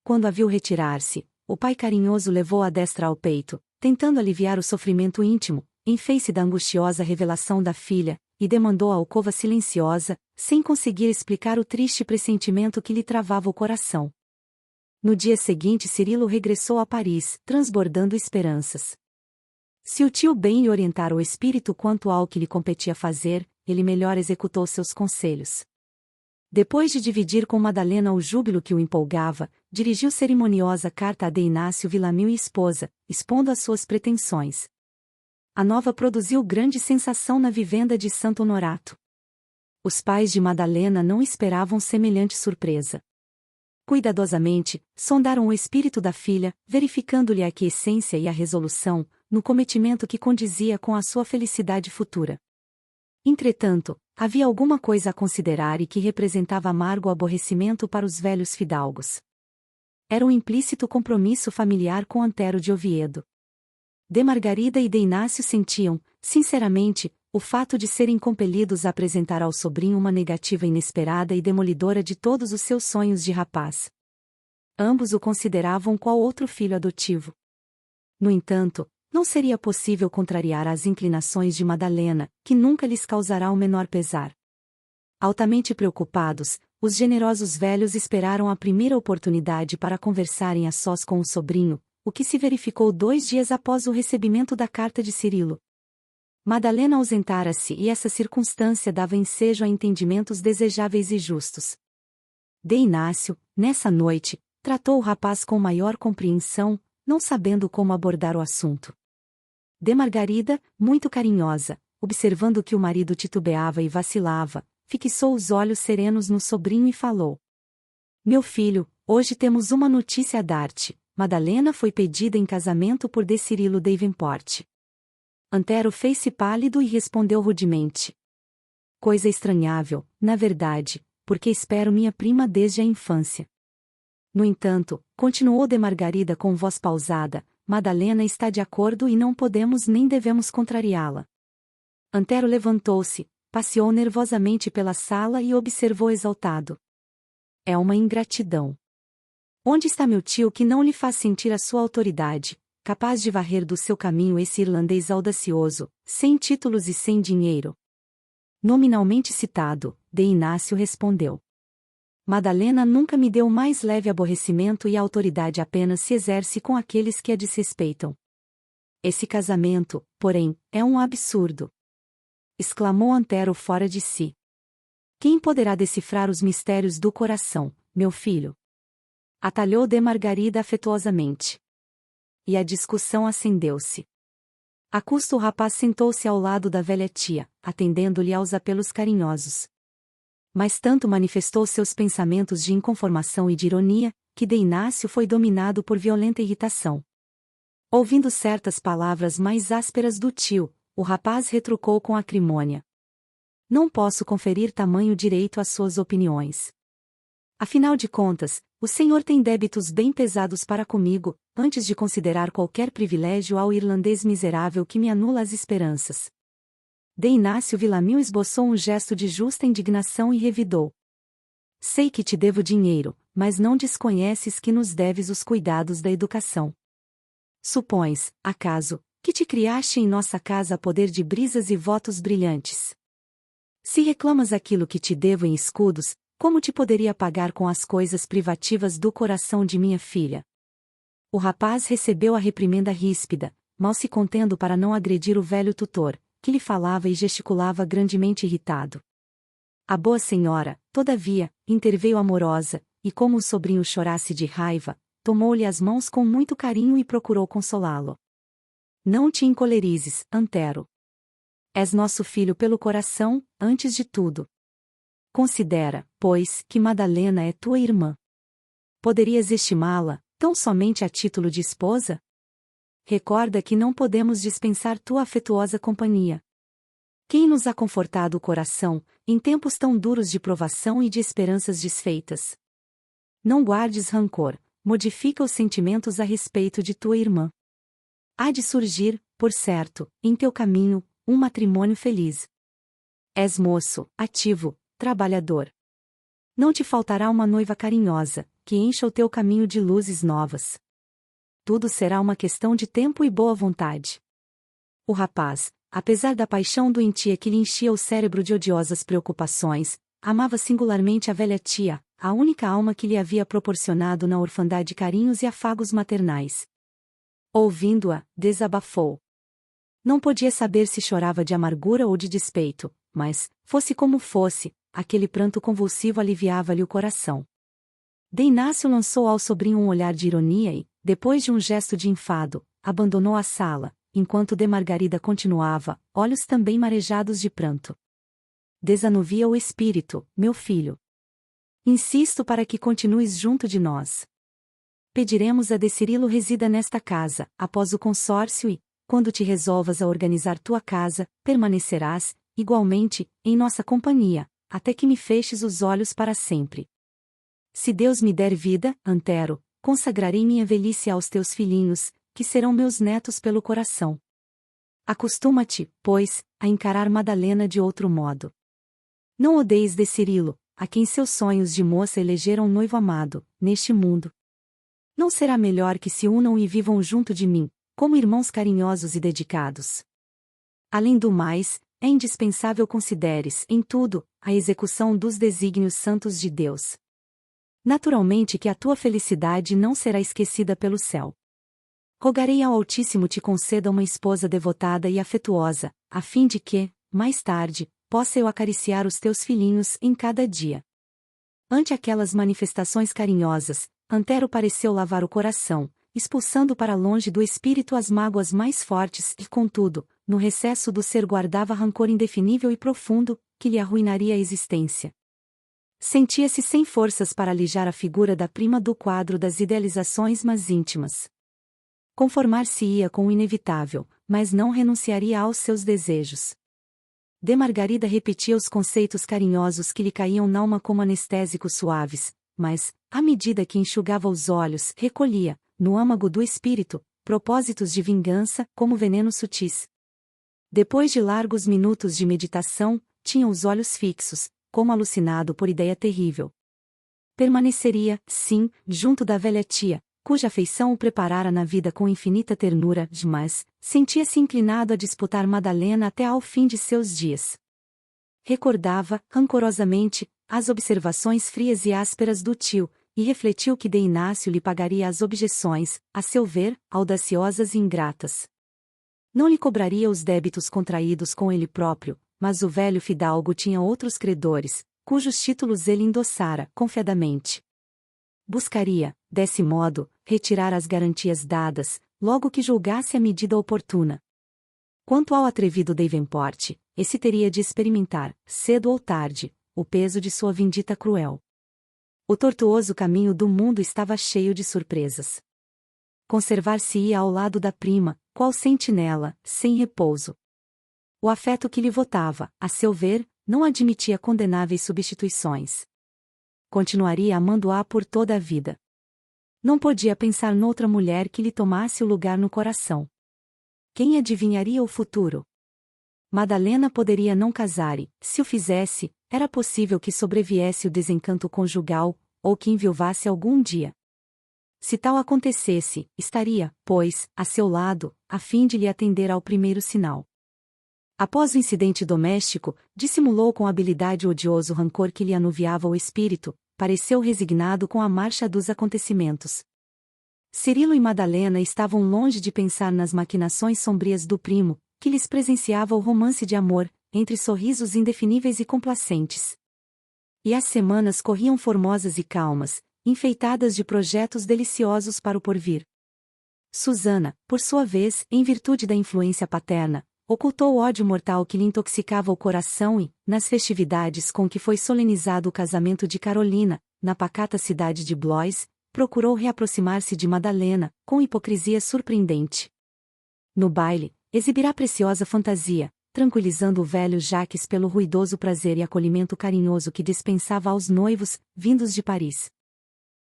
[SPEAKER 1] Quando a viu retirar-se, o pai carinhoso levou a destra ao peito, tentando aliviar o sofrimento íntimo, em face da angustiosa revelação da filha, e demandou a alcova silenciosa, sem conseguir explicar o triste pressentimento que lhe travava o coração. No dia seguinte Cirilo regressou a Paris, transbordando esperanças. Se o tio bem lhe orientara o espírito quanto ao que lhe competia fazer, ele melhor executou seus conselhos. Depois de dividir com Madalena o júbilo que o empolgava, dirigiu cerimoniosa carta a de Inácio Villamil e esposa, expondo as suas pretensões. A nova produziu grande sensação na vivenda de Santo Honorato. Os pais de Madalena não esperavam semelhante surpresa. Cuidadosamente, sondaram o espírito da filha, verificando-lhe a aquiescência e a resolução, no cometimento que condizia com a sua felicidade futura. Entretanto, havia alguma coisa a considerar e que representava amargo aborrecimento para os velhos fidalgos. Era um implícito compromisso familiar com Antero de Oviedo. De Margarida e de Inácio sentiam, sinceramente, o fato de serem compelidos a apresentar ao sobrinho uma negativa inesperada e demolidora de todos os seus sonhos de rapaz. Ambos o consideravam qual outro filho adotivo. No entanto, não seria possível contrariar as inclinações de Madalena, que nunca lhes causará o menor pesar. Altamente preocupados, os generosos velhos esperaram a primeira oportunidade para conversarem a sós com o sobrinho, o que se verificou 2 dias após o recebimento da carta de Cirilo. Madalena ausentara-se e essa circunstância dava ensejo a entendimentos desejáveis e justos. De Inácio, nessa noite, tratou o rapaz com maior compreensão, não sabendo como abordar o assunto. De Margarida, muito carinhosa, observando que o marido titubeava e vacilava, fixou os olhos serenos no sobrinho e falou: Meu filho, hoje temos uma notícia a dar-te. Madalena foi pedida em casamento por de Cirilo Davenport. Antero fez-se pálido e respondeu rudemente: Coisa estranhável, na verdade, porque espero minha prima desde a infância. No entanto, continuou de Margarida com voz pausada, Madalena está de acordo e não podemos nem devemos contrariá-la. Antero levantou-se, passeou nervosamente pela sala e observou exaltado: É uma ingratidão. Onde está meu tio que não lhe faz sentir a sua autoridade, capaz de varrer do seu caminho esse irlandês audacioso, sem títulos e sem dinheiro? Nominalmente citado, de Inácio respondeu: Madalena nunca me deu mais leve aborrecimento e a autoridade apenas se exerce com aqueles que a desrespeitam. Esse casamento, porém, é um absurdo. Exclamou Antero fora de si. Quem poderá decifrar os mistérios do coração, meu filho? Atalhou de Margarida afetuosamente. E a discussão acendeu-se. A custo o rapaz sentou-se ao lado da velha tia, atendendo-lhe aos apelos carinhosos. Mas tanto manifestou seus pensamentos de inconformação e de ironia, que de Inácio foi dominado por violenta irritação. Ouvindo certas palavras mais ásperas do tio, o rapaz retrucou com acrimônia. Não posso conferir tamanho direito às suas opiniões. Afinal de contas, o senhor tem débitos bem pesados para comigo, antes de considerar qualquer privilégio ao irlandês miserável que me anula as esperanças. De Inácio Villamil esboçou um gesto de justa indignação e revidou. Sei que te devo dinheiro, mas não desconheces que nos deves os cuidados da educação. Supões, acaso, que te criaste em nossa casa a poder de brisas e votos brilhantes. Se reclamas aquilo que te devo em escudos, como te poderia pagar com as coisas privativas do coração de minha filha? O rapaz recebeu a reprimenda ríspida, mal se contendo para não agredir o velho tutor, que lhe falava e gesticulava grandemente irritado. A boa senhora, todavia, interveio amorosa, e como o sobrinho chorasse de raiva, tomou-lhe as mãos com muito carinho e procurou consolá-lo. Não te encolerizes, Antero. És nosso filho pelo coração, antes de tudo. Considera, pois, que Madalena é tua irmã. Poderias estimá-la, tão somente a título de esposa? Recorda que não podemos dispensar tua afetuosa companhia. Quem nos ha confortado o coração, em tempos tão duros de provação e de esperanças desfeitas? Não guardes rancor, modifica os sentimentos a respeito de tua irmã. Há de surgir, por certo, em teu caminho, um matrimônio feliz. És moço, ativo, trabalhador. Não te faltará uma noiva carinhosa, que encha o teu caminho de luzes novas. Tudo será uma questão de tempo e boa vontade. O rapaz, apesar da paixão doentia que lhe enchia o cérebro de odiosas preocupações, amava singularmente a velha tia, a única alma que lhe havia proporcionado na orfandade carinhos e afagos maternais. Ouvindo-a, desabafou. Não podia saber se chorava de amargura ou de despeito, mas, fosse como fosse, aquele pranto convulsivo aliviava-lhe o coração. De Inácio lançou ao sobrinho um olhar de ironia e, depois de um gesto de enfado, abandonou a sala, enquanto de Margarida continuava, olhos também marejados de pranto. Desanuvia o espírito, meu filho. Insisto para que continues junto de nós. Pediremos a de Cirilo resida nesta casa, após o consórcio e, quando te resolvas a organizar tua casa, permanecerás, igualmente, em nossa companhia, até que me feches os olhos para sempre. Se Deus me der vida, Antero, consagrarei minha velhice aos teus filhinhos, que serão meus netos pelo coração. Acostuma-te, pois, a encarar Madalena de outro modo. Não odeies de Cirilo, a quem seus sonhos de moça elegeram noivo amado, neste mundo. Não será melhor que se unam e vivam junto de mim, como irmãos carinhosos e dedicados. Além do mais, é indispensável consideres, em tudo, a execução dos desígnios santos de Deus. Naturalmente que a tua felicidade não será esquecida pelo céu. Rogarei ao Altíssimo te conceda uma esposa devotada e afetuosa, a fim de que, mais tarde, possa eu acariciar os teus filhinhos em cada dia. Ante aquelas manifestações carinhosas, Antero pareceu lavar o coração, expulsando para longe do espírito as mágoas mais fortes e, contudo, no recesso do ser guardava rancor indefinível e profundo, que lhe arruinaria a existência. Sentia-se sem forças para alijar a figura da prima do quadro das idealizações mais íntimas. Conformar-se-ia com o inevitável, mas não renunciaria aos seus desejos. De Margarida repetia os conceitos carinhosos que lhe caíam n'alma como anestésicos suaves, mas, à medida que enxugava os olhos, recolhia, no âmago do espírito, propósitos de vingança, como venenos sutis. Depois de largos minutos de meditação, tinha os olhos fixos, como alucinado por ideia terrível. Permaneceria, sim, junto da velha tia, cuja afeição o preparara na vida com infinita ternura, mas sentia-se inclinado a disputar Madalena até ao fim de seus dias. Recordava, rancorosamente, as observações frias e ásperas do tio, e refletiu que de Inácio lhe pagaria as objeções, a seu ver, audaciosas e ingratas. Não lhe cobraria os débitos contraídos com ele próprio, mas o velho fidalgo tinha outros credores, cujos títulos ele endossara, confiadamente. Buscaria, desse modo, retirar as garantias dadas, logo que julgasse a medida oportuna. Quanto ao atrevido Davenport, esse teria de experimentar, cedo ou tarde, o peso de sua vindita cruel. O tortuoso caminho do mundo estava cheio de surpresas. Conservar-se-ia ao lado da prima, qual sentinela, sem repouso. O afeto que lhe votava, a seu ver, não admitia condenáveis substituições. Continuaria amando-a por toda a vida. Não podia pensar noutra mulher que lhe tomasse o lugar no coração. Quem adivinharia o futuro? Madalena poderia não casar e, se o fizesse, era possível que sobreviesse o desencanto conjugal, ou que enviuvasse algum dia. Se tal acontecesse, estaria, pois, a seu lado, a fim de lhe atender ao primeiro sinal. Após o incidente doméstico, dissimulou com habilidade o odioso rancor que lhe anuviava o espírito, pareceu resignado com a marcha dos acontecimentos. Cirilo e Madalena estavam longe de pensar nas maquinações sombrias do primo, que lhes presenciava o romance de amor, entre sorrisos indefiníveis e complacentes. E as semanas corriam formosas e calmas, enfeitadas de projetos deliciosos para o porvir. Susana, por sua vez, em virtude da influência paterna, ocultou o ódio mortal que lhe intoxicava o coração e, nas festividades com que foi solenizado o casamento de Carolina, na pacata cidade de Blois, procurou reaproximar-se de Madalena, com hipocrisia surpreendente. No baile, exibirá preciosa fantasia, tranquilizando o velho Jacques pelo ruidoso prazer e acolhimento carinhoso que dispensava aos noivos, vindos de Paris.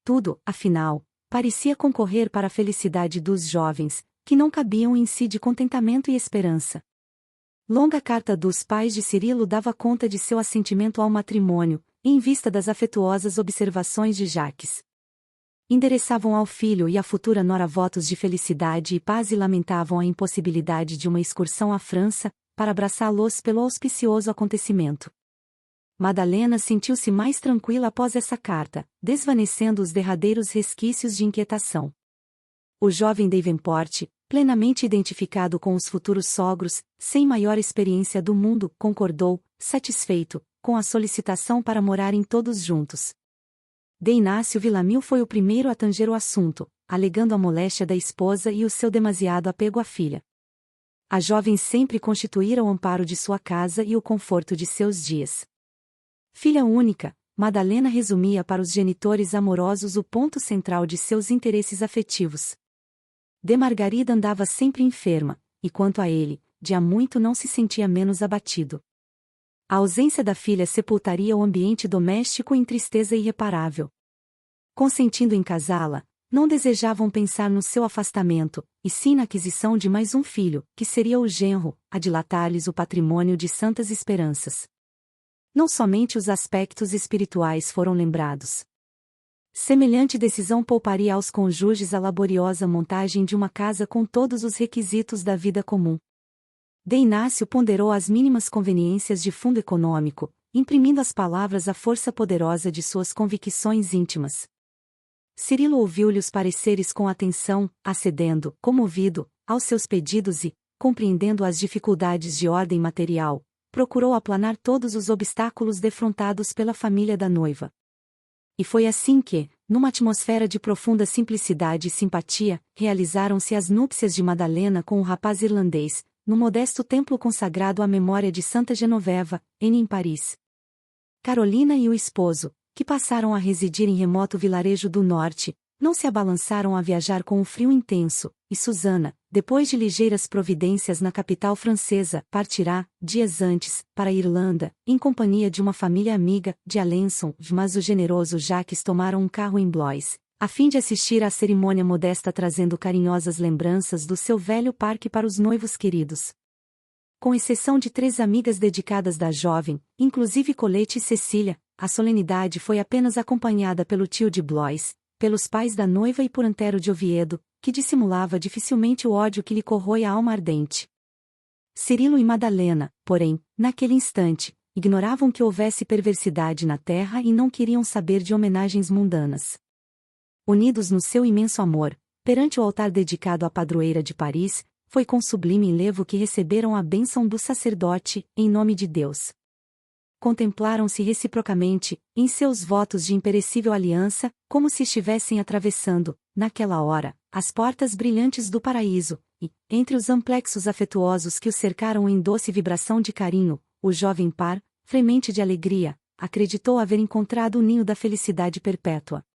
[SPEAKER 1] Tudo, afinal, parecia concorrer para a felicidade dos jovens, que não cabiam em si de contentamento e esperança. Longa carta dos pais de Cirilo dava conta de seu assentimento ao matrimônio, em vista das afetuosas observações de Jacques. Endereçavam ao filho e à futura nora votos de felicidade e paz e lamentavam a impossibilidade de uma excursão à França, para abraçá-los pelo auspicioso acontecimento. Madalena sentiu-se mais tranquila após essa carta, desvanecendo os derradeiros resquícios de inquietação. O jovem Davenport, plenamente identificado com os futuros sogros, sem maior experiência do mundo, concordou, satisfeito, com a solicitação para morarem todos juntos. D. Inácio Villamil foi o primeiro a tanger o assunto, alegando a moléstia da esposa e o seu demasiado apego à filha. A jovem sempre constituíra o amparo de sua casa e o conforto de seus dias. Filha única, Madalena resumia para os genitores amorosos o ponto central de seus interesses afetivos. De Margarida andava sempre enferma, e quanto a ele, de há muito não se sentia menos abatido. A ausência da filha sepultaria o ambiente doméstico em tristeza irreparável. Consentindo em casá-la, não desejavam pensar no seu afastamento, e sim na aquisição de mais um filho, que seria o genro, a dilatar-lhes o patrimônio de santas esperanças. Não somente os aspectos espirituais foram lembrados. Semelhante decisão pouparia aos cônjuges a laboriosa montagem de uma casa com todos os requisitos da vida comum. D. Inácio ponderou as mínimas conveniências de fundo econômico, imprimindo às palavras a força poderosa de suas convicções íntimas. Cirilo ouviu-lhe os pareceres com atenção, acedendo, comovido, aos seus pedidos e, compreendendo as dificuldades de ordem material, procurou aplanar todos os obstáculos defrontados pela família da noiva. E foi assim que, numa atmosfera de profunda simplicidade e simpatia, realizaram-se as núpcias de Madalena com o rapaz irlandês, no modesto templo consagrado à memória de Santa Genoveva, em Paris. Carolina e o esposo, que passaram a residir em remoto vilarejo do norte, não se abalançaram a viajar com o frio intenso, e Susana, depois de ligeiras providências na capital francesa, partirá, dias antes, para a Irlanda, em companhia de uma família amiga, de Alençon, mas o generoso Jacques tomaram um carro em Blois, a fim de assistir à cerimônia modesta trazendo carinhosas lembranças do seu velho parque para os noivos queridos. Com exceção de 3 amigas dedicadas da jovem, inclusive Colette e Cecília, a solenidade foi apenas acompanhada pelo tio de Blois, pelos pais da noiva e por Antero de Oviedo, que dissimulava dificilmente o ódio que lhe corroe a alma ardente. Cirilo e Madalena, porém, naquele instante, ignoravam que houvesse perversidade na terra e não queriam saber de homenagens mundanas. Unidos no seu imenso amor, perante o altar dedicado à padroeira de Paris, foi com sublime enlevo que receberam a bênção do sacerdote, em nome de Deus. contemplaram-se reciprocamente, em seus votos de imperecível aliança, como se estivessem atravessando, naquela hora, as portas brilhantes do paraíso, e, entre os amplexos afetuosos que o cercaram em doce vibração de carinho, o jovem par, fremente de alegria, acreditou haver encontrado o ninho da felicidade perpétua.